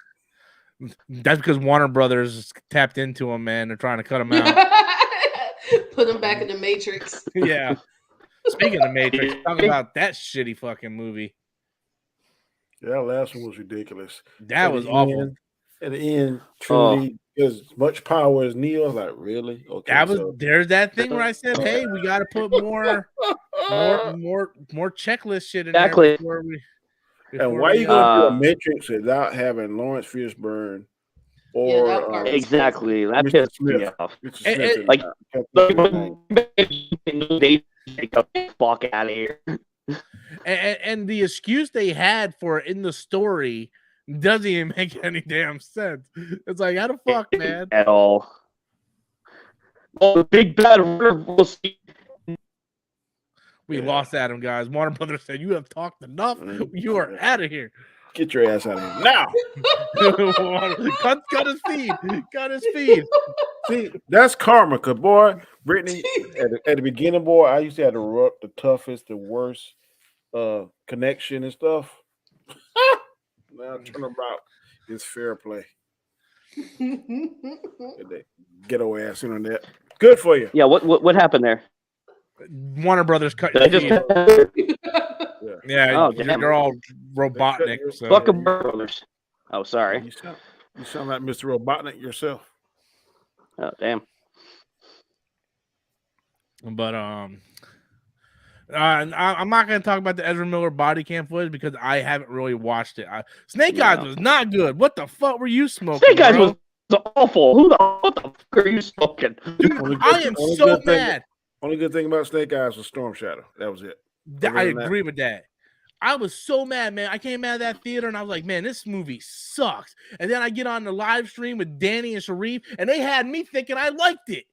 B: That's because Warner Brothers tapped into him, man. They're trying to cut him out.
C: Put him back in the Matrix.
B: Yeah. Speaking of Matrix, talking about that shitty fucking movie.
D: Yeah, that last one was ridiculous.
B: That was awful.
D: At the end, truly, as much power as Neo. I was like, really? Okay.
B: There's that thing where I said, hey, we got to put more checklist shit in there before we.
D: And why are you going to do a Matrix without having Lawrence Fishburne or
E: exactly? That pissed me off. They take the fuck out of here.
B: And the excuse they had for it in the story doesn't even make any damn sense. It's like, how the fuck, man?
E: At all. Well, the big bad we'll see.
B: We lost Adam, guys. Warner Brothers said, you have talked enough. You are out of here.
D: Get your ass out of here now.
B: cut his feed. Cut his feed.
D: See, that's karma, because, boy, Brittany, at the beginning, boy, I used to have the toughest, the worst connection and stuff. Now turn about. It's fair play. Ghetto ass internet. Good for you.
E: Yeah, what happened there?
B: Warner Brothers cut your feed. Yeah, they're all Robotnik. So.
E: Fuck them Brothers. Oh, sorry.
D: You sound like Mr. Robotnik yourself.
E: Oh, damn.
B: But I'm not going to talk about the Ezra Miller body cam footage because I haven't really watched it. Snake Eyes was not good. What the fuck were you smoking?
E: Snake Eyes was awful. What the fuck are you smoking?
B: Dude, I am so mad.
D: Only good thing about Snake Eyes was Storm Shadow. That was it.
B: I agree with that. I was so mad, man. I came out of that theater and I was like, man, this movie sucks. And then I get on the live stream with Danny and Sharif, and they had me thinking I liked it.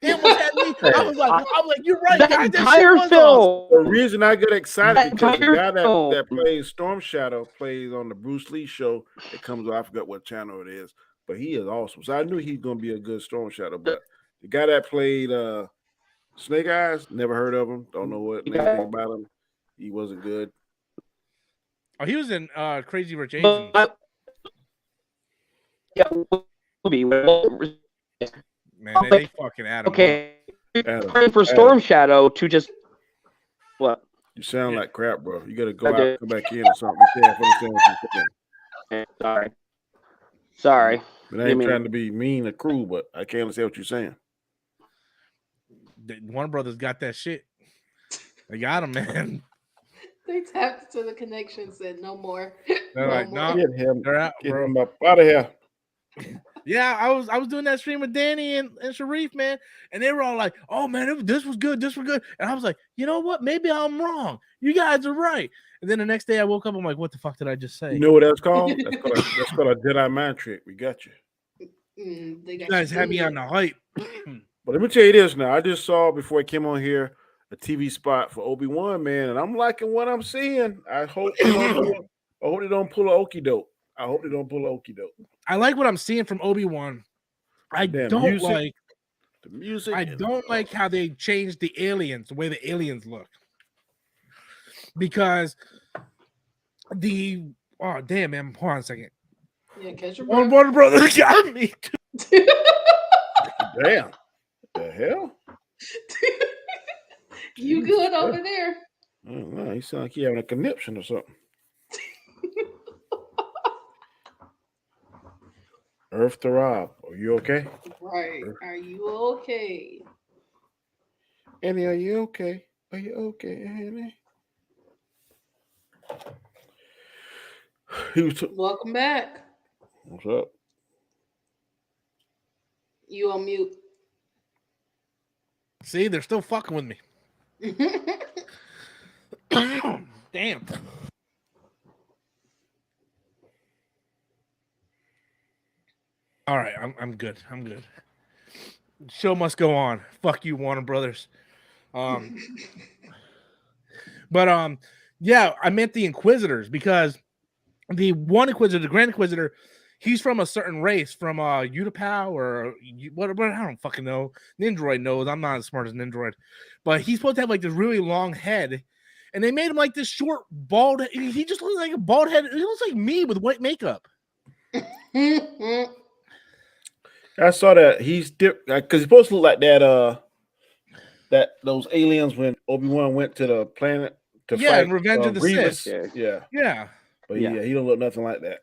B: They almost had me. I was like, you're right.
E: That
B: guys,
E: entire film.
D: The reason I get excited because the guy that plays Storm Shadow plays on the Bruce Lee show. It comes on, I forgot what channel it is, but he is awesome. So I knew he's going to be a good Storm Shadow. But the guy that played Snake Eyes, never heard of him. Don't know anything about him. He wasn't good.
B: Oh, he was in Crazy Rich Asians. Man, they fucking Adam.
E: Okay. For Storm Shadow to just what?
D: You sound like crap, bro. You got to go out and come back in or something. You can't understand what you're
E: saying. Sorry.
D: But I ain't trying to be mean or cruel, but I can't understand what you're saying.
B: Warner Brothers got that shit. They got him, man.
C: They tapped to the connection, said no more.
B: They're like, no,
D: they're out, bro. Him up out of here.
B: Yeah, I was doing that stream with Danny and Sharif, man, and they were all like, "Oh man, this was good, this was good," and I was like, "You know what? Maybe I'm wrong. You guys are right." And then the next day, I woke up, I'm like, "What the fuck did I just say?"
D: You know what that's called? That's called a Jedi mind trick. We got you.
B: You guys had me on the hype.
D: But let me tell you this now. I just saw before I came on here a TV spot for Obi-Wan, man, and I'm liking what I'm seeing. I hope they don't pull an okie doke.
B: I like what I'm seeing from Obi-Wan. I don't like
D: the music.
B: I don't like how they changed the aliens, the way the aliens look. Because oh damn, man, hold on a second.
C: Yeah, catch your
B: breath. Warner Brothers got me.
D: Damn. The hell?
C: You good over there?
D: I don't know. You sound like you having a conniption or something. Earth to Rob, are you okay?
C: Right. Are you okay?
D: Annie, are you okay? Are you okay, Annie?
C: Welcome back.
D: What's up?
C: You on mute.
B: See, they're still fucking with me. Damn. All right, I'm good. I'm good. Show must go on. Fuck you, Warner Brothers. But yeah, I meant the Inquisitors because the one Inquisitor, the Grand Inquisitor, he's from a certain race, from Utapau or what? I don't fucking know. Nindroid knows. I'm not as smart as Nindroid, but he's supposed to have like this really long head, and they made him like this short, bald. He just looks like a bald head. He looks like me with white makeup.
D: I saw that he's different because he's supposed to look like that those aliens when Obi-Wan went to the planet to fight
B: in Revenge of the Sith.
D: Yeah. But yeah, he don't look nothing like that.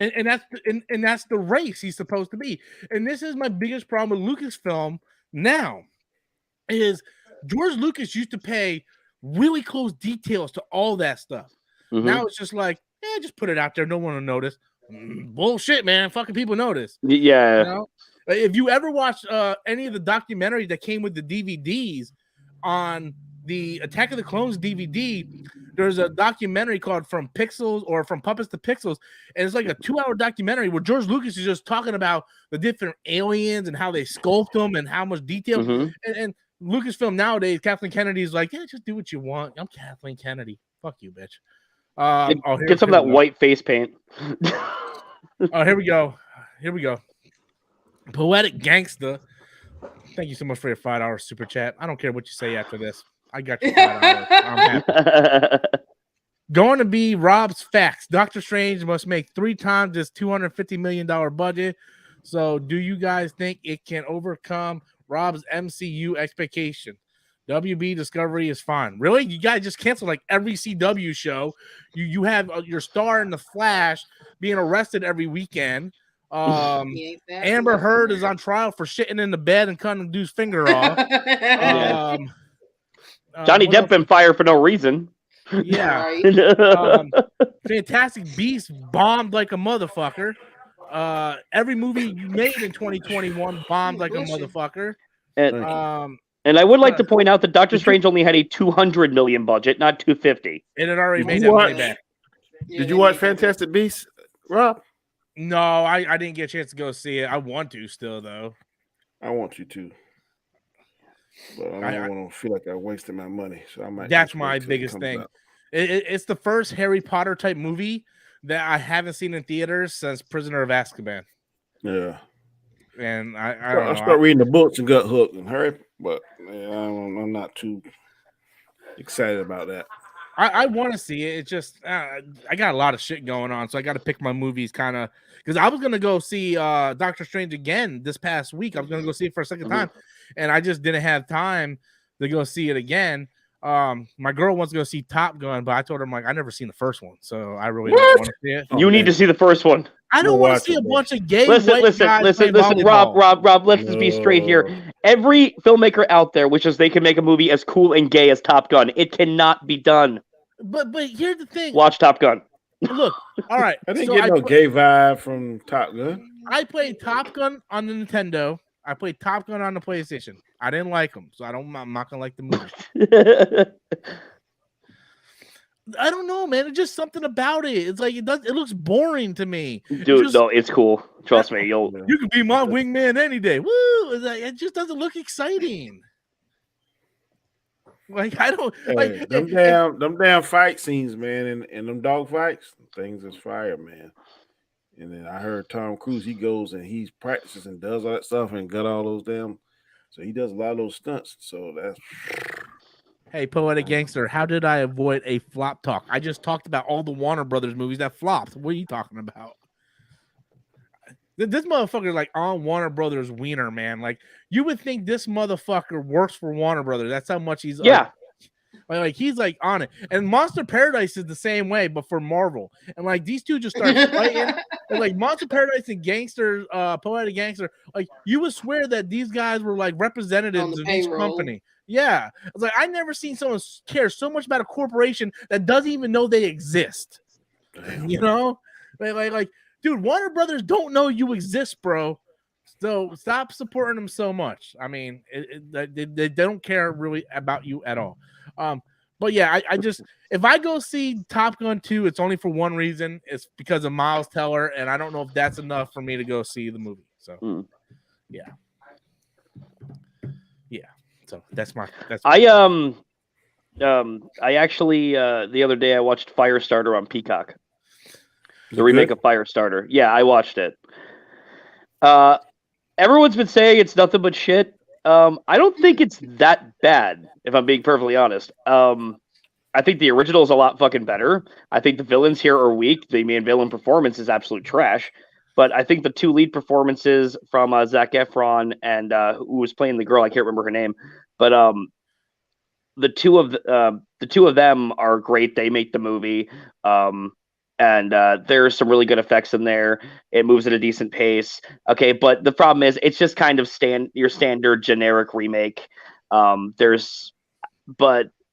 B: And that's the race he's supposed to be. And this is my biggest problem with Lucasfilm now is George Lucas used to pay really close details to all that stuff. Mm-hmm. Now it's just like, just put it out there. No one will notice. Bullshit, man. Fucking people notice.
E: Yeah.
B: You know? If you ever watched any of the documentaries that came with the DVDs on the Attack of the Clones DVD, there's a documentary called From Pixels or From Puppets to Pixels, and it's like a 2-hour documentary where George Lucas is just talking about the different aliens and how they sculpt them and how much detail. Mm-hmm. And Lucasfilm nowadays, Kathleen Kennedy is like, just do what you want. I'm Kathleen Kennedy. Fuck you, bitch.
E: Get some of that white face paint.
B: Here we go. Poetic Gangsta. Thank you so much for your $5 super chat. I don't care what you say after this. I got you $5. I'm happy. Going to be Rob's facts. Doctor Strange must make 3 times this $250 million budget. So do you guys think it can overcome Rob's MCU expectation? WB Discovery is fine. Really? You guys just cancel like every CW show. You have your star in The Flash being arrested every weekend. Amber Heard is on trial for shitting in the bed and cutting a dude's finger off.
E: Johnny Depp been fired for no reason.
B: Yeah. Fantastic Beasts bombed like a motherfucker. Every movie you made in 2021 bombed like a motherfucker.
E: And I would like to point out that Doctor Strange only had a $200 million budget, not $250.
B: And it already made that money back.
D: Did you watch Fantastic Beasts, Rob?
B: No, I didn't get a chance to go see it. I want to still, though.
D: I want you to. But I don't want to feel like I wasted my money. So I might.
B: That's my biggest thing. It's the first Harry Potter type movie that I haven't seen in theaters since Prisoner of Azkaban.
D: Yeah.
B: And I
D: start reading the books and got hooked and hurry, but I'm not too excited about that.
B: I want to see it. It's just I got a lot of shit going on, so I got to pick my movies kind of because I was gonna go see Doctor Strange again this past week. I was gonna go see it for a second time, and I just didn't have time to go see it again. My girl wants to go see Top Gun, but I told her I'm like I never seen the first one, so I really don't want to see it.
E: You need to see the first one.
B: I don't want to see a bunch of gay
E: listen,
B: guys
E: Rob, let's just be straight here. Every filmmaker out there wishes they could make a movie as cool and gay as Top Gun. It cannot be done.
B: But here's the thing.
E: Watch Top Gun.
B: Look, all right.
D: I didn't get no gay vibe from Top Gun.
B: I played Top Gun on the Nintendo. I played Top Gun on the PlayStation. I didn't like them, so I'm not gonna like the movie. I don't know, man. It's just something about it. It's like it looks boring to me.
E: Dude, no, it's cool. Trust me. You
B: can be my wingman any day. Woo! It just doesn't look exciting. Like I don't like
D: them damn fight scenes, man, and them dog fights, things is fire, man. And then I heard Tom Cruise, he goes and he practices and does all that stuff and got all those damn. So he does a lot of those stunts. So that's.
B: Hey, Poetic Gangster, how did I avoid a flop talk? I just talked about all the Warner Brothers movies that flopped. What are you talking about? This motherfucker is like on Warner Brothers wiener, man. Like you would think this motherfucker works for Warner Brothers. That's how much he's like he's like on it. And Monster Paradise is the same way, but for Marvel. And like these two just start fighting. And like Monster Paradise and Gangster, Poetic Gangster, like you would swear that these guys were like representatives of each company. Yeah. I was like, I never seen someone care so much about a corporation that doesn't even know they exist. Damn. You know? Like dude, Warner Brothers don't know you exist, bro. So stop supporting them so much. I mean, they don't care really about you at all. But yeah, I just if I go see Top Gun 2, it's only for one reason. It's because of Miles Teller, and I don't know if that's enough for me to go see the movie. So yeah. So that's I
E: actually the other day I watched Firestarter on Peacock. The remake of Firestarter. Yeah, I watched it. Everyone's been saying it's nothing but shit. I don't think it's that bad, if I'm being perfectly honest. I think the original is a lot fucking better. I think the villains here are weak. The main villain performance is absolute trash. But I think the two lead performances from Zac Efron and who was playing the girl, I can't remember her name, but the two of them are great. They make the movie. And there's some really good effects in there. It moves at a decent pace. Okay, but the problem is it's just kind of your standard generic remake. But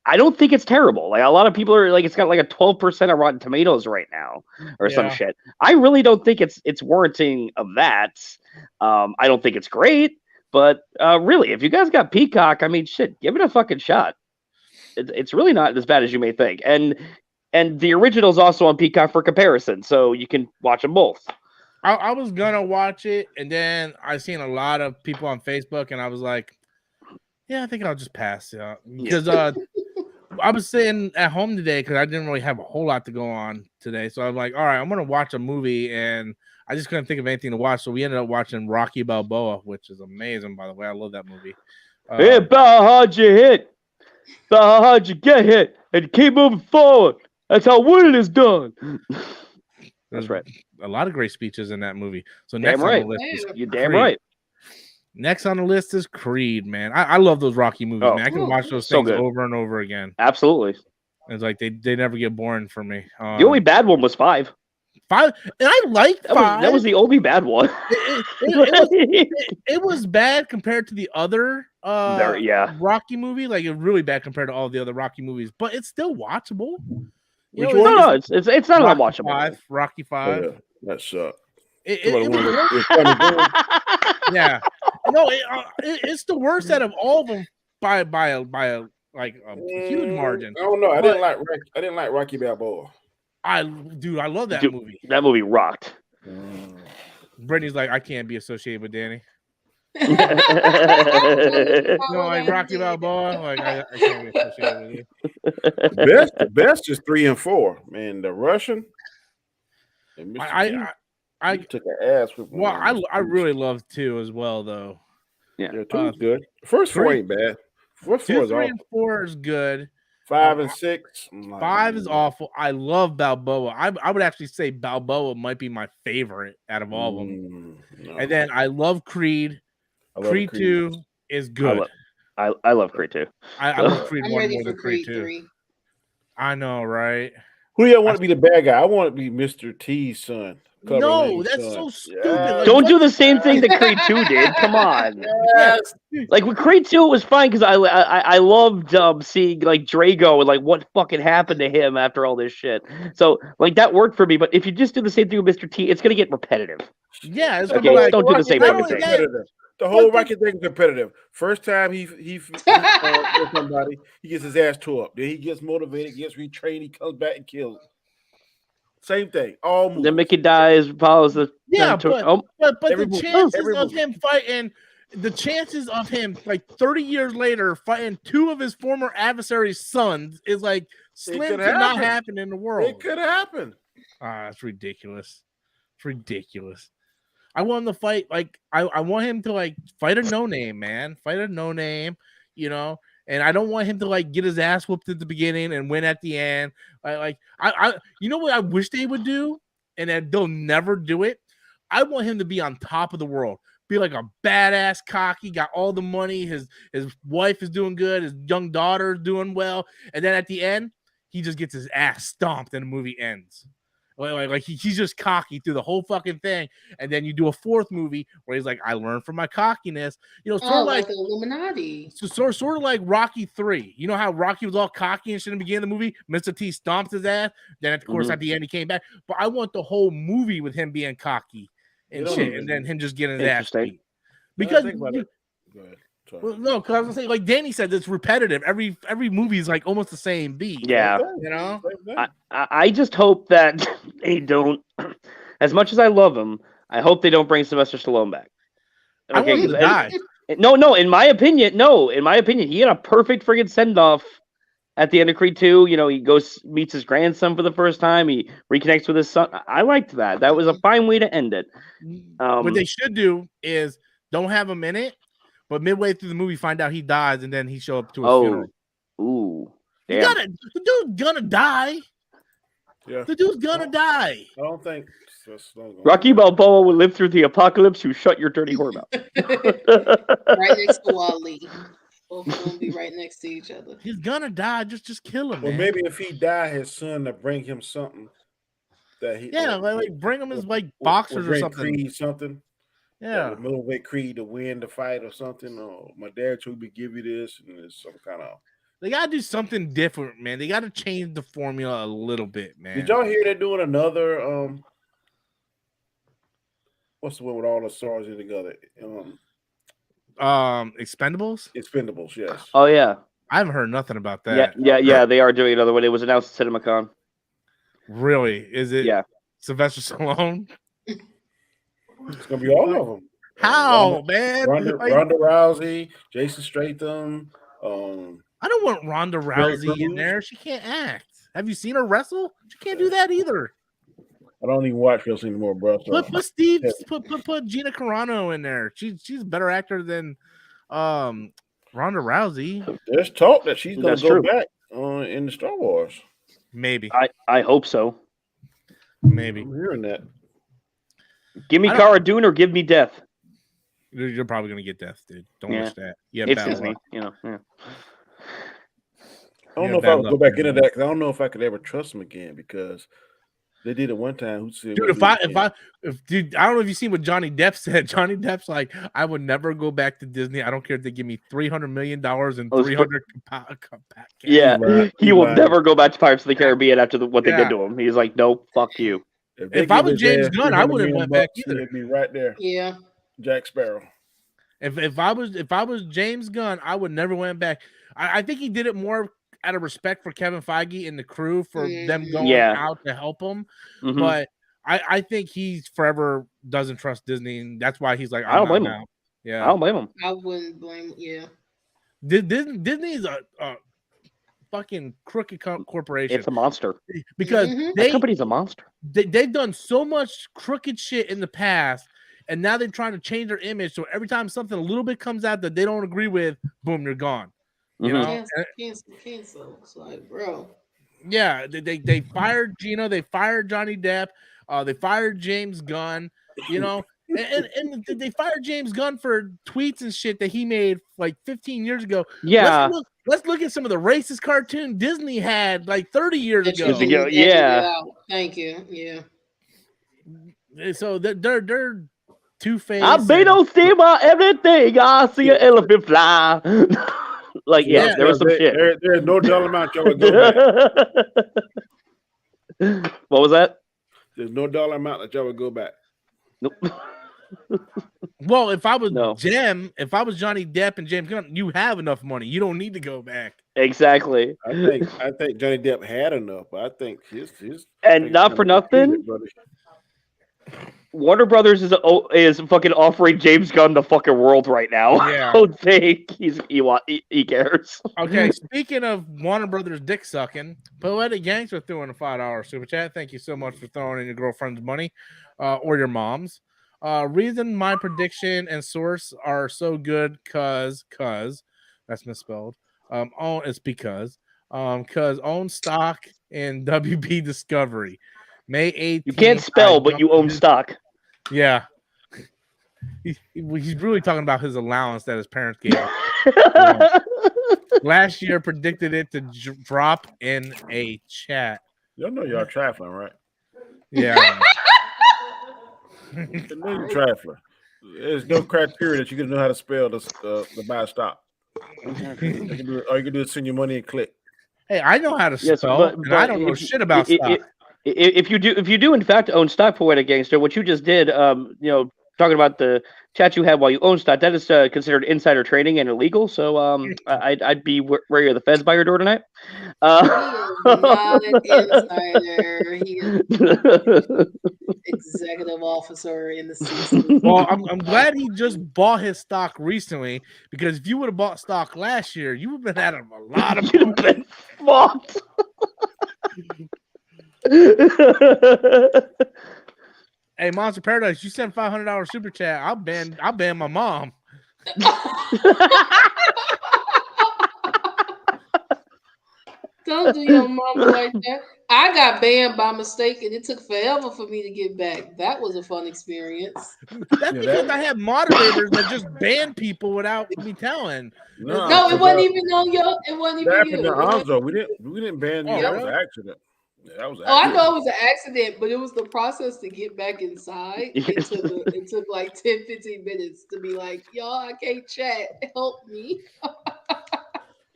E: I don't think it's terrible. Like a lot of people are like, it's got like a 12% of Rotten Tomatoes right now, or some shit. I really don't think it's warranting of that. I don't think it's great, but really, if you guys got Peacock, I mean, shit, give it a fucking shot. It's really not as bad as you may think, and the original is also on Peacock for comparison, so you can watch them both.
B: I was gonna watch it, and then I seen a lot of people on Facebook, and I was like, yeah, I think I'll just pass. Because I was sitting at home today because I didn't really have a whole lot to go on today. So I'm like, all right, I'm going to watch a movie. And I just couldn't think of anything to watch. So we ended up watching Rocky Balboa, which is amazing, by the way. I love that movie.
E: Hey, about how'd you hit? About how'd you get hit? And keep moving forward. That's how winning is done. That's right.
B: A lot of great speeches in that movie. So
E: next on the list is you're damn right.
B: Next on the list is Creed, man. I love those Rocky movies, man. I can watch those things over and over again.
E: Absolutely.
B: It's like they never get boring for me.
E: The only bad one was 5.
B: 5, and I liked 5.
E: That was the only bad one.
B: It was bad compared to the other Rocky movie. Like, it was really bad compared to all the other Rocky movies, but it's still watchable.
E: It's not unwatchable.
B: 5, Rocky 5.
D: Oh, yeah. That sucked.
B: Yeah. No, it's the worst out of all of them by a huge margin.
D: I don't know. I didn't like Rocky Balboa.
B: I love that movie.
E: That movie rocked.
B: Brittany's like, I can't be associated with Danny. Like Rocky Balboa, like I can't be associated with you.
D: The best is 3 and 4. Man, the Russian.
B: I
D: took an ass with.
B: Well, I really love 2 as well, though.
D: Yeah, 2 is good. First 4 ain't bad. First 4 is
B: 3 and 4 is good.
D: 5 and 6.
B: 5 is awful. I love Balboa. I would actually say Balboa might be my favorite out of all of them. No. And then I love Creed. Creed 2 is good.
E: I love Creed 2.
B: I love Creed 1 more than Creed 2. 3. I know, right?
D: Who do you want to be the bad guy? I want to be Mr. T's son.
B: No, that's so stupid.
E: Yeah. Don't do the same thing that Creed 2 did. Come on. Yes. Like with Creed 2, it was fine because I loved seeing like Drago and like what fucking happened to him after all this shit. So like that worked for me. But if you just do the same thing with Mr. T, it's gonna get repetitive.
B: Yeah, it's
E: okay. Like, don't do the same fucking thing.
D: The whole Rocky thing is competitive. First time he somebody, he gets his ass tore up. Then he gets motivated, gets retrained, he comes back and kills. Same thing. All movies.
E: Then Mickey dies, follows the
B: but the chances of him fighting the chances of him like 30 years later fighting two of his former adversaries' sons is like slim to not happen in the world.
D: It could happen.
B: That's ridiculous. It's ridiculous. I want him to fight like I want him to like fight a no name, man. Fight a no name, you know. And I don't want him to like get his ass whooped at the beginning and win at the end. I you know what I wish they would do, and that they'll never do it. I want him to be on top of the world, be like a badass, cocky, got all the money. His wife is doing good, his young daughter is doing well, and then at the end, he just gets his ass stomped, and the movie ends. Like he's just cocky through the whole fucking thing, and then you do a fourth movie where he's like, "I learned from my cockiness," you know, sort of like
C: Illuminati.
B: So sort of like Rocky 3. You know how Rocky was all cocky and shit in the beginning of the movie. Mr. T stomped his ass. Then of course at the end he came back. But I want the whole movie with him being cocky and shit, and then him just getting his ass beat. Because
D: go ahead.
B: Well, no, because I was gonna say, like Danny said, it's repetitive. Every movie is like almost the same beat.
E: Yeah,
B: you know.
E: I just hope that they don't. As much as I love him, I hope they don't bring Sylvester Stallone back.
B: Okay, I want him to die.
E: No. In my opinion, he had a perfect friggin' send off at the end of Creed 2. You know, he goes meets his grandson for the first time. He reconnects with his son. I liked that. That was a fine way to end it.
B: What they should do is don't have him in it. But midway through the movie, find out he dies, and then he show up to a funeral.
E: Ooh,
B: the dude's gonna die.
D: Yeah,
B: the dude's gonna die.
D: I don't think
E: Rocky Balboa will live through the apocalypse. You shut your dirty whore mouth.
C: Right next to Wally. Both of them be right next to each other.
B: He's gonna die. Just kill him.
D: Well,
B: man.
D: maybe if he die, his son to bring him something that he
B: like bring him his like boxers or something.
D: Creed something.
B: Yeah,
D: the middleweight Creed to win the fight or something. Or my dad told me give you this, and there's some kind of.
B: They gotta do something different, man. They gotta change the formula a little bit, man.
D: Did y'all hear they're doing another? What's the one with all the stars in together?
B: Expendables.
D: Expendables, yes.
E: Oh yeah,
B: I haven't heard nothing about that.
E: Yeah. They are doing another one. It was announced at CinemaCon.
B: Really? Is it?
E: Yeah.
B: Sylvester Stallone.
D: It's gonna be all of them.
B: How, man?
D: Ronda Rousey, Jason Statham.
B: I don't want Ronda Rousey in there. She can't act. Have you seen her wrestle? She can't do that either.
D: I don't even watch wrestling anymore, bro. So
B: Put Gina Carano in there. She's a better actor than Ronda Rousey.
D: There's talk that she's gonna go back in the Star Wars.
B: Maybe.
E: I hope so.
B: Maybe.
D: I'm hearing that.
E: Give me Cara Dune or give me death.
B: You're probably gonna get death, dude. Don't wish that. Yeah,
E: it's Disney. You know. Yeah.
D: I don't know if I would go back into that because I don't know if I could ever trust them again because they did it one time. Who said,
B: dude, dude, I don't know if you've seen what Johnny Depp said. Johnny Depp's like, I would never go back to Disney. I don't care if they give me $300 million and 300.
E: Yeah, he will never go back to Pirates of the Caribbean after what they did to him. He's like, no, fuck you.
B: If I was James Gunn, I wouldn't have went back either.
D: It'd be right there.
C: Yeah,
D: Jack Sparrow.
B: If I was James Gunn, I would never went back. I think he did it more out of respect for Kevin Feige and the crew for them going out to help him.
E: Mm-hmm.
B: But I think he forever doesn't trust Disney, and that's why he's like,
E: I don't blame him.
B: Yeah,
E: I don't blame him.
C: I wouldn't blame. Yeah,
B: Disney's a fucking crooked corporation.
E: It's a monster
B: because
E: that company's a monster.
B: They've done so much crooked shit in the past, and now they're trying to change their image. So every time something a little bit comes out that they don't agree with, boom, they're gone. You know,
C: cancel. It's like, bro.
B: Yeah, they fired Gino, they fired Johnny Depp, they fired James Gunn. You know, and they fired James Gunn for tweets and shit that he made like 15 years ago.
E: Yeah.
B: Let's look at some of the racist cartoon Disney had like 30 years ago.
E: Yeah.
C: Thank you. Yeah.
B: So they're two-faced.
E: I don't see about everything. I see an elephant fly. Like, there was some shit.
D: There's no dollar amount y'all would go back.
E: What was that?
D: There's no dollar amount that y'all would go back.
E: Nope.
B: Well, if I was if I was Johnny Depp and James Gunn, you have enough money. You don't need to go back.
E: Exactly.
D: I think Johnny Depp had enough, but I think his
E: and not for nothing. Warner Brothers is fucking offering James Gunn the fucking world right now.
B: Yeah.
E: I don't think he cares.
B: Okay, speaking of Warner Brothers dick sucking, Poetic Gangster threw in a $5 super chat. Thank you so much for throwing in your girlfriend's money, or your mom's. Reason my prediction and source are so good, cause that's misspelled. It's because own stock in WB Discovery. May 18th.
E: You can't spell, but you own stock.
B: Yeah. He's really talking about his allowance that his parents gave him. Last year predicted it to drop in a chat.
D: Y'all know y'all trifling, right?
B: Yeah.
D: You're trifling. There's no criteria that you can know how to spell the buy stock. All you can do is send your money and click.
B: Hey, I know how to spell, but I don't know shit about stock.
E: If you do in fact own stock, Poetic Gangster, what you just did, talking about the chat you had while you own stock, that is considered insider trading and illegal. So I'd be wary of the feds by your door tonight.
C: He is not an insider. He is executive officer in the C-suite.
B: Well, I'm glad he just bought his stock recently, because if you would have bought stock last year, you would have been at a lot of
E: You'd have been fucked.
B: Hey, Monster Paradise, you sent $500 super chat. I'll ban my mom.
C: Don't do your mama like that. I got banned by mistake, and it took forever for me to get back. That was a fun experience.
B: That's because I had moderators that just ban people without me telling.
C: No, it wasn't even on your. It wasn't even you.
D: Alonzo, we didn't ban you. That was an accident. Yeah, that was an accident.
C: I know it was an accident, but it was the process to get back inside. It took like 10-15 minutes to be like, y'all, I can't chat. Help me.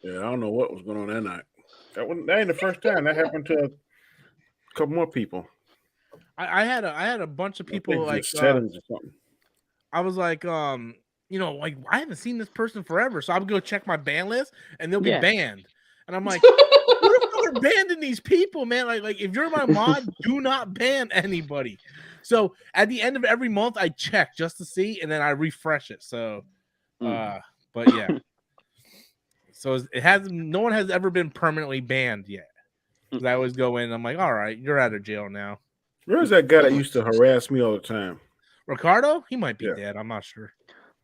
D: Yeah, I don't know what was going on that night. That ain't the first time. That happened to a couple more people.
B: I had a bunch of people like
D: settings or something.
B: I was like, like I haven't seen this person forever, so I would go check my ban list and they'll be banned, and I'm like, what if we're banning these people, man? Like if you're my mod, do not ban anybody. So at the end of every month, I check just to see, and then I refresh it. So, but yeah. So no one has ever been permanently banned yet. Because I always go in and I'm like, all right, you're out of jail now.
D: Where's that guy that used to harass me all the time?
B: Ricardo? He might be dead. I'm not sure.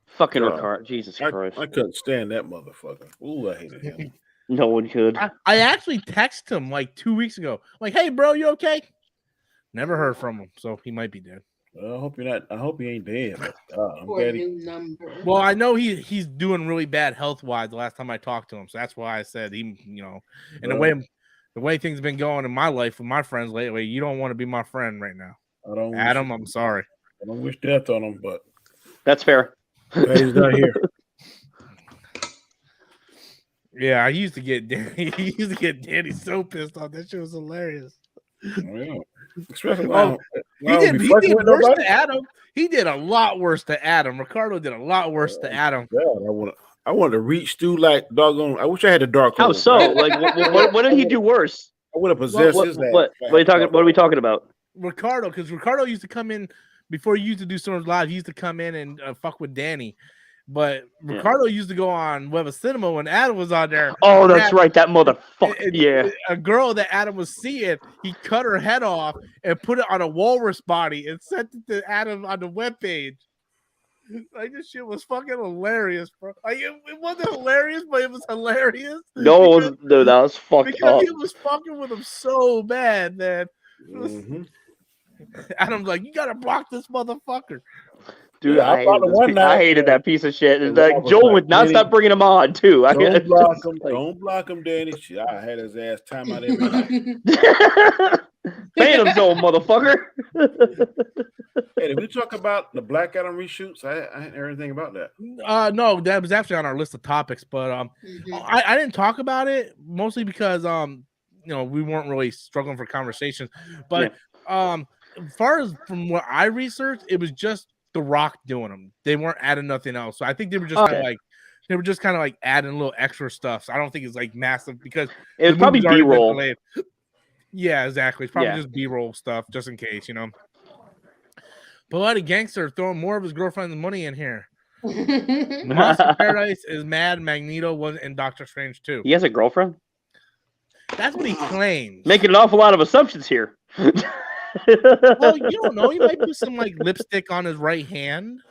E: Fucking Ricardo. Jesus Christ.
D: I couldn't stand that motherfucker. Ooh, I hated him.
E: No one could.
B: I actually texted him like 2 weeks ago. Like, hey, bro, you okay? Never heard from him. So he might be dead.
D: I hope you're not. I hope he ain't dead. I'm
C: glad number.
B: Well, I know he's doing really bad health wise. The last time I talked to him, so that's why I said he, in the way things have been going in my life with my friends lately, you don't want to be my friend right now. Adam, I'm sorry.
D: I don't wish death on him, but
E: that's fair.
D: He's not here.
B: Yeah, I used to get Danny so pissed off. That shit was hilarious.
D: Oh, yeah. Especially
B: he did worse to Adam. He did a lot worse to Adam. Ricardo did a lot worse to Adam.
D: God, I want to reach through like doggone. I wish I had the dark.
E: How so? Like, what did he do worse?
D: I would have possessed his.
E: What are we talking about?
B: Ricardo, because Ricardo used to come in before he used to do Storms Live. He used to come in and fuck with Danny. But Ricardo used to go on Web of Cinema when Adam was on there.
E: Oh, that's right. That motherfucker. Yeah.
B: A girl that Adam was seeing, he cut her head off and put it on a walrus body and sent it to Adam on the webpage. Like, this shit was fucking hilarious, bro. Like, it wasn't hilarious, but it was hilarious.
E: No, that was fucked
B: because
E: up.
B: He was fucking with him so bad, man. Adam's like, you gotta block this motherfucker.
E: Dude, I hated that piece of shit. And Joel would not stop bringing him on, too.
D: Don't block him. Don't block him, Danny. I had his ass time out every night.
E: Phantom Zone, motherfucker.
D: Hey, did we talk about the Black Adam reshoots? I didn't hear anything about that.
B: No, that was actually on our list of topics, but I didn't talk about it mostly because we weren't really struggling for conversations. But as far as from what I researched, it was just The Rock doing them. They weren't adding nothing else. So I think they were just kind of like adding a little extra stuff. So I don't think it's like massive because
E: it was probably B-roll.
B: Yeah, exactly. It's probably just B-roll stuff, just in case, Bloody gangster throwing more of his girlfriend's money in here. Monster Paradise is mad. Magneto was in Doctor Strange too.
E: He has a girlfriend?
B: That's what he claims.
E: Making an awful lot of assumptions here.
B: Well, you don't know. He might put some like lipstick on his right hand.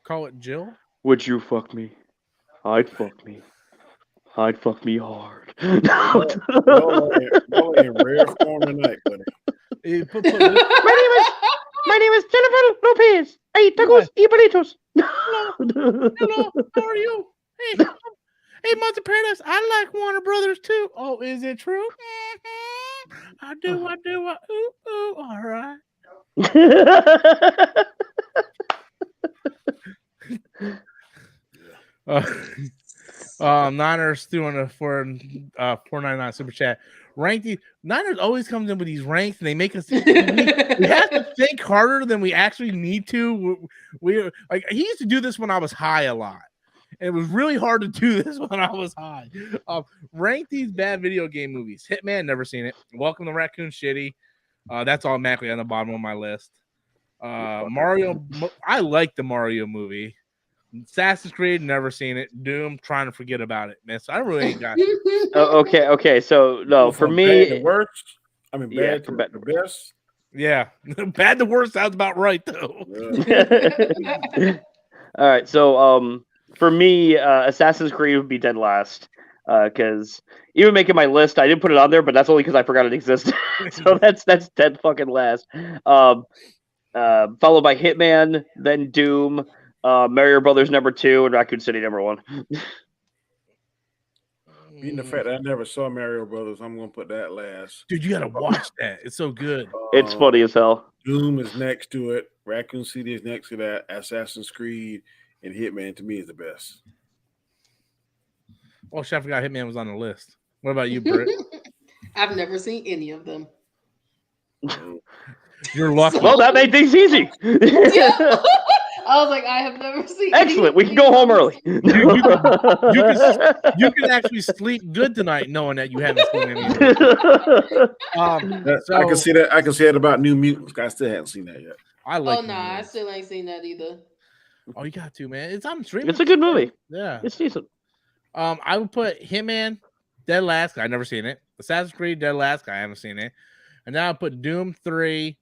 B: Call it Jill.
E: Would you fuck me? I'd fuck me. I'd fuck me hard.
D: Y'all in rare form tonight, buddy.
E: My name is Jennifer Lopez. I eat tacos y burritos.
B: Hello, how are you? Hey, Monster Paradise. I like Warner Brothers too. Oh, is it true? I do. Ooh, all right. Niners doing a 499 super chat. Niners always comes in with these ranks, and they make us. We have to think harder than we actually need to. We like he used to do this when I was high a lot. And it was really hard to do this when I was high. Rank these bad video game movies. Hitman, never seen it. Welcome to Raccoon Shitty. That's automatically on the bottom of my list. Mario, I like the Mario movie. Assassin's Creed, never seen it. Doom, trying to forget about it, man. So I really ain't got it.
E: Okay. So no, for me,
D: bad to worst. I mean, bad to the best.
B: Yeah, bad to worst sounds about right though.
E: Yeah. All right, so for me, Assassin's Creed would be dead last. Because even making my list, I didn't put it on there, but that's only because I forgot it existed. So that's dead fucking last. Followed by Hitman, then Doom. Mario Brothers #2 and Raccoon City #1.
D: Being the fact that I never saw Mario Brothers, I'm gonna put that last.
B: Dude, you gotta watch that. It's so good.
E: It's funny as hell.
D: Doom is next to it. Raccoon City is next to that. Assassin's Creed and Hitman to me is the best.
B: Oh, shit, I forgot Hitman was on the list. What about you, Britt?
C: I've never seen any of them.
B: You're lucky.
E: Well, that made things easy.
C: Yeah. I was like, I have never seen.
E: Excellent. We can go home early.
B: You can actually sleep good tonight knowing that you haven't seen any.
D: I can see that. I can say that about New Mutants. I still haven't seen that yet.
B: I like.
C: Oh no, I still ain't seen that either.
B: Oh, you got to, man. It's on streaming.
E: It's a good movie.
B: Yeah,
E: it's decent.
B: I would put Hitman dead last. I never seen it. Assassin's Creed dead last. I haven't seen it. And now I put Doom 3,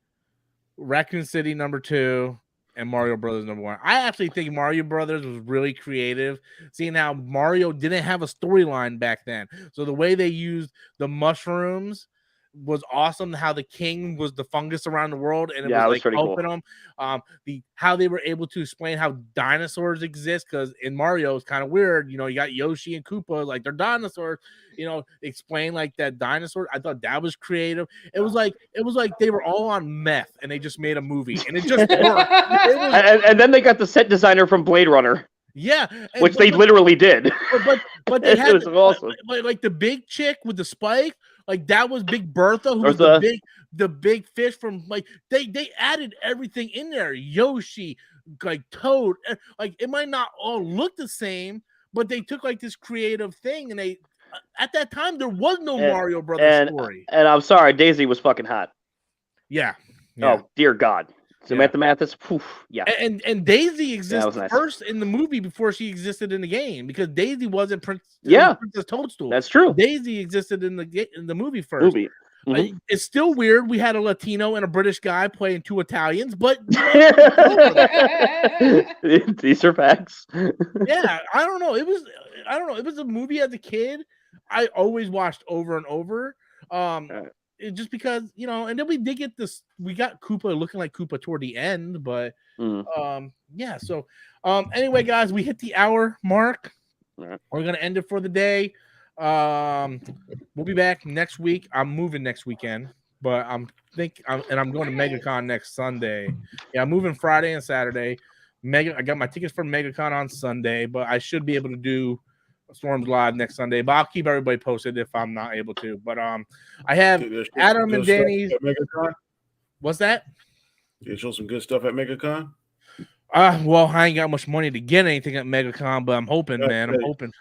B: Raccoon City #2. And Mario Brothers #1. I actually think Mario Brothers was really creative, seeing how Mario didn't have a storyline back then. So the way they used the mushrooms was awesome. How the king was the fungus around the world, and it was like helping them. How they were able to explain how dinosaurs exist, because in Mario it's kind of weird. You know, you got Yoshi and Koopa, like they're dinosaurs. You know, explain like that dinosaur. I thought that was creative. It was like they were all on meth and they just made a movie, and it just worked.
E: And then they got the set designer from Blade Runner.
B: Yeah,
E: which they literally did.
B: But they had
E: it was awesome.
B: Like the big chick with the spike, like that was Big Bertha, who was the big fish from like they added everything in there. Yoshi, like Toad, like it might not all look the same, but they took like this creative thing, and they at that time there was no Mario Brothers story.
E: And I'm sorry, Daisy was fucking hot.
B: Yeah.
E: Oh dear God. Samantha Mathis, yeah.
B: And Daisy existed first in the movie before she existed in the game, because Daisy wasn't Princess Toadstool.
E: That's true.
B: Daisy existed in the movie first. Mm-hmm. It's still weird. We had a Latino and a British guy playing two Italians, but
E: these are facts.
B: Yeah, I don't know. It was a movie as a kid I always watched over and over. Just because, you know, and then we did get this, we got Koopa looking like Koopa toward the end, but yeah. So anyway, guys, we hit the hour mark. We're gonna end it for the day. We'll be back next week. I'm moving next weekend, but I'm going to MegaCon next Sunday. Yeah, I'm moving Friday and Saturday. I got my tickets for MegaCon on Sunday, but I should be able to do Storms Live next Sunday, but I'll keep everybody posted if I'm not able to. But I have Adam and Danny's. What's that?
D: You show some good stuff at MegaCon?
B: Well, I ain't got much money to get anything at MegaCon, but I'm hoping, man. I'm hoping.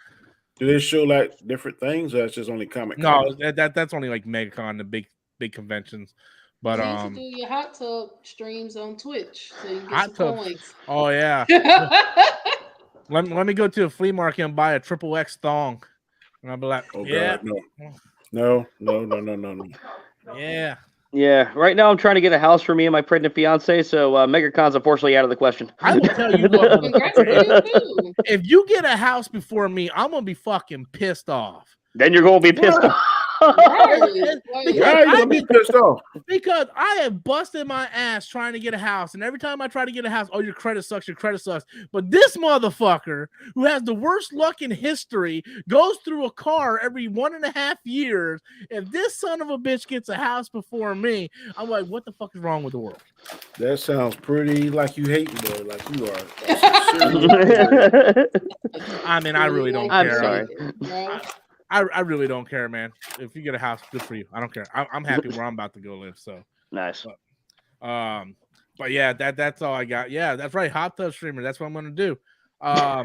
D: Do they show like different things, or it's just only Comic-Con?
B: No, that's only like MegaCon, the big conventions. But
C: you need to do your hot tub streams on Twitch so you can get
B: hot
C: some
B: tub.
C: coins.
B: Oh yeah. let me go to a flea market and buy a XXX thong, and I'll be like,
D: oh
B: yeah,
D: God, no.
B: Yeah.
E: Yeah, right now I'm trying to get a house for me and my pregnant fiance, so MegaCon's unfortunately out of the question.
B: I will tell you what, if you get a house before me, I'm gonna be fucking pissed off.
E: Then you're gonna be pissed off.
B: Because I have busted my ass trying to get a house, and every time I try to get a house, oh, your credit sucks. But this motherfucker, who has the worst luck in history, goes through a car every 1.5 years. If this son of a bitch gets a house before me, I'm like, what the fuck is wrong with the world?
D: That sounds pretty like you hate me, though, like you are.
B: I mean, I really don't
E: I'm
B: care.
E: sorry.
B: I really don't care, man. If you get a house, good for you. I don't care. I'm happy where I'm about to go live. So
E: nice.
B: But yeah, that's all I got. Yeah, that's right. Hot tub streamer. That's what I'm gonna do. All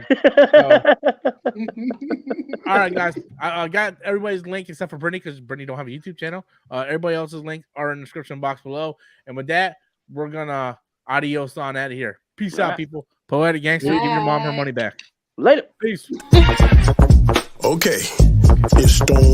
B: right, guys. I got everybody's link except for Brittany because Brittany don't have a YouTube channel. Everybody else's links are in the description box below. And with that, we're gonna adios on out of here. Peace out, people. Poetic Gangster, give your mom her money back.
E: Later.
B: Peace.
A: Okay, it's Stone